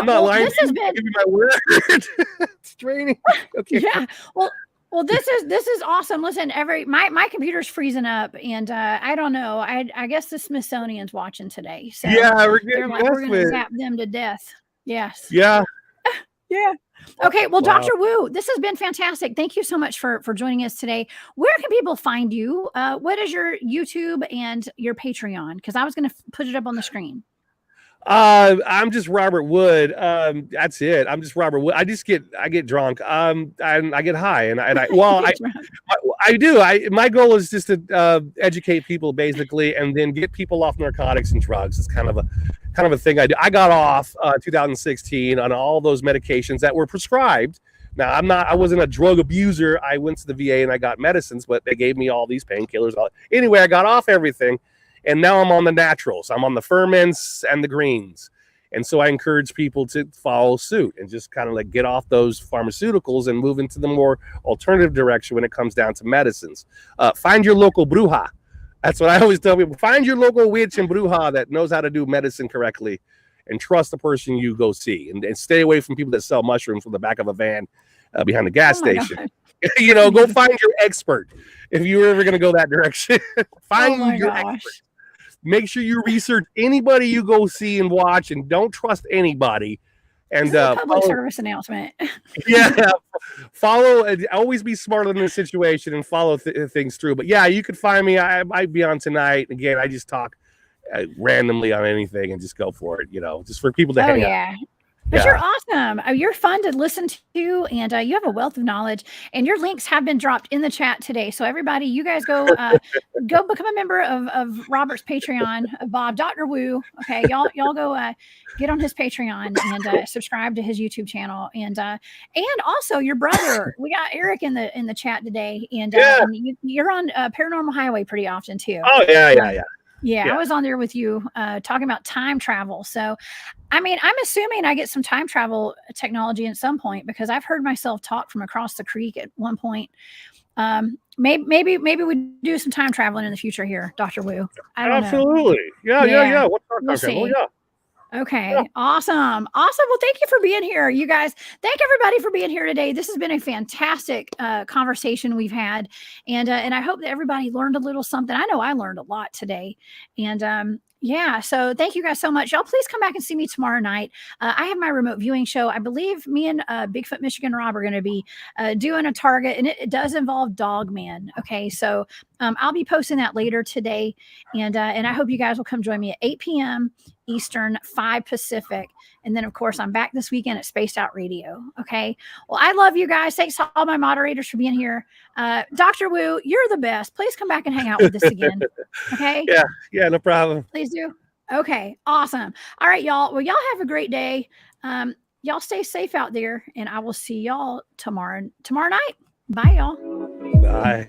lying. This has been. Give me my word. It's draining. Okay. Yeah. Well, this is awesome. Listen, my computer's freezing up, and I don't know. I guess the Smithsonian's watching today. So yeah, we're going to zap them to death. Yes. Yeah. Yeah. Okay. Well, wow. Dr. Wu, this has been fantastic. Thank you so much for joining us today. Where can people find you? What is your YouTube and your Patreon? Because I was going to put it up on the screen. I'm just Robert Wood. That's it. I'm just Robert Wood. I get drunk. And I get high, and I do. My goal is just to educate people basically, and then get people off narcotics and drugs. It's kind of a thing I do. I got off 2016 on all those medications that were prescribed. Now I wasn't a drug abuser. I went to the VA and I got medicines, but they gave me all these painkillers. Anyway, I got off everything. And now I'm on the naturals. I'm on the ferments and the greens. And so I encourage people to follow suit and just kind of like get off those pharmaceuticals and move into the more alternative direction when it comes down to medicines. Find your local bruja. That's what I always tell people. Find your local witch and bruja that knows how to do medicine correctly, and trust the person you go see. And stay away from people that sell mushrooms from the back of a van behind the gas station. Go find your expert if you're ever going to go that direction. Find your expert. Make sure you research anybody you go see and watch, and don't trust anybody. And public service announcement. Yeah, follow. Always be smart in this situation and follow things through. But yeah, you could find me. I might be on tonight. Again, I just talk randomly on anything and just go for it. Just for people to hang out. But you're awesome. You're fun to listen to, and you have a wealth of knowledge. And your links have been dropped in the chat today. So everybody, you guys go become a member of Robert's Patreon, Bob, Dr. Wu. Okay, y'all go get on his Patreon and subscribe to his YouTube channel. And also your brother. We got Eric in the chat today, and you're on Paranormal Highway pretty often too. Oh yeah. Yeah, I was on there with you talking about time travel. So, I mean, I'm assuming I get some time travel technology at some point, because I've heard myself talk from across the creek at one point. Maybe we do some time traveling in the future here, Dr. Wu. I don't know. Absolutely. Yeah. What's our time travel? Yeah. Okay. Yeah. Awesome. Well, thank you for being here, you guys. Thank everybody for being here today. This has been a fantastic conversation we've had, and I hope that everybody learned a little something. I know I learned a lot today, and so thank you guys so much. Y'all please come back and see me tomorrow night. I have my remote viewing show. I believe me and Bigfoot Michigan Rob are going to be doing a target, and it does involve Dogman. Okay, so I'll be posting that later today, and I hope you guys will come join me at 8 p.m. Eastern, 5 Pacific. And then, of course, I'm back this weekend at Spaced Out Radio. Okay. Well, I love you guys. Thanks to all my moderators for being here. Dr. Wu, you're the best. Please come back and hang out with us again. Okay. Yeah, no problem. Please do. Okay. Awesome. All right, y'all. Well, y'all have a great day. Y'all stay safe out there, and I will see y'all tomorrow night. Bye, y'all. Bye.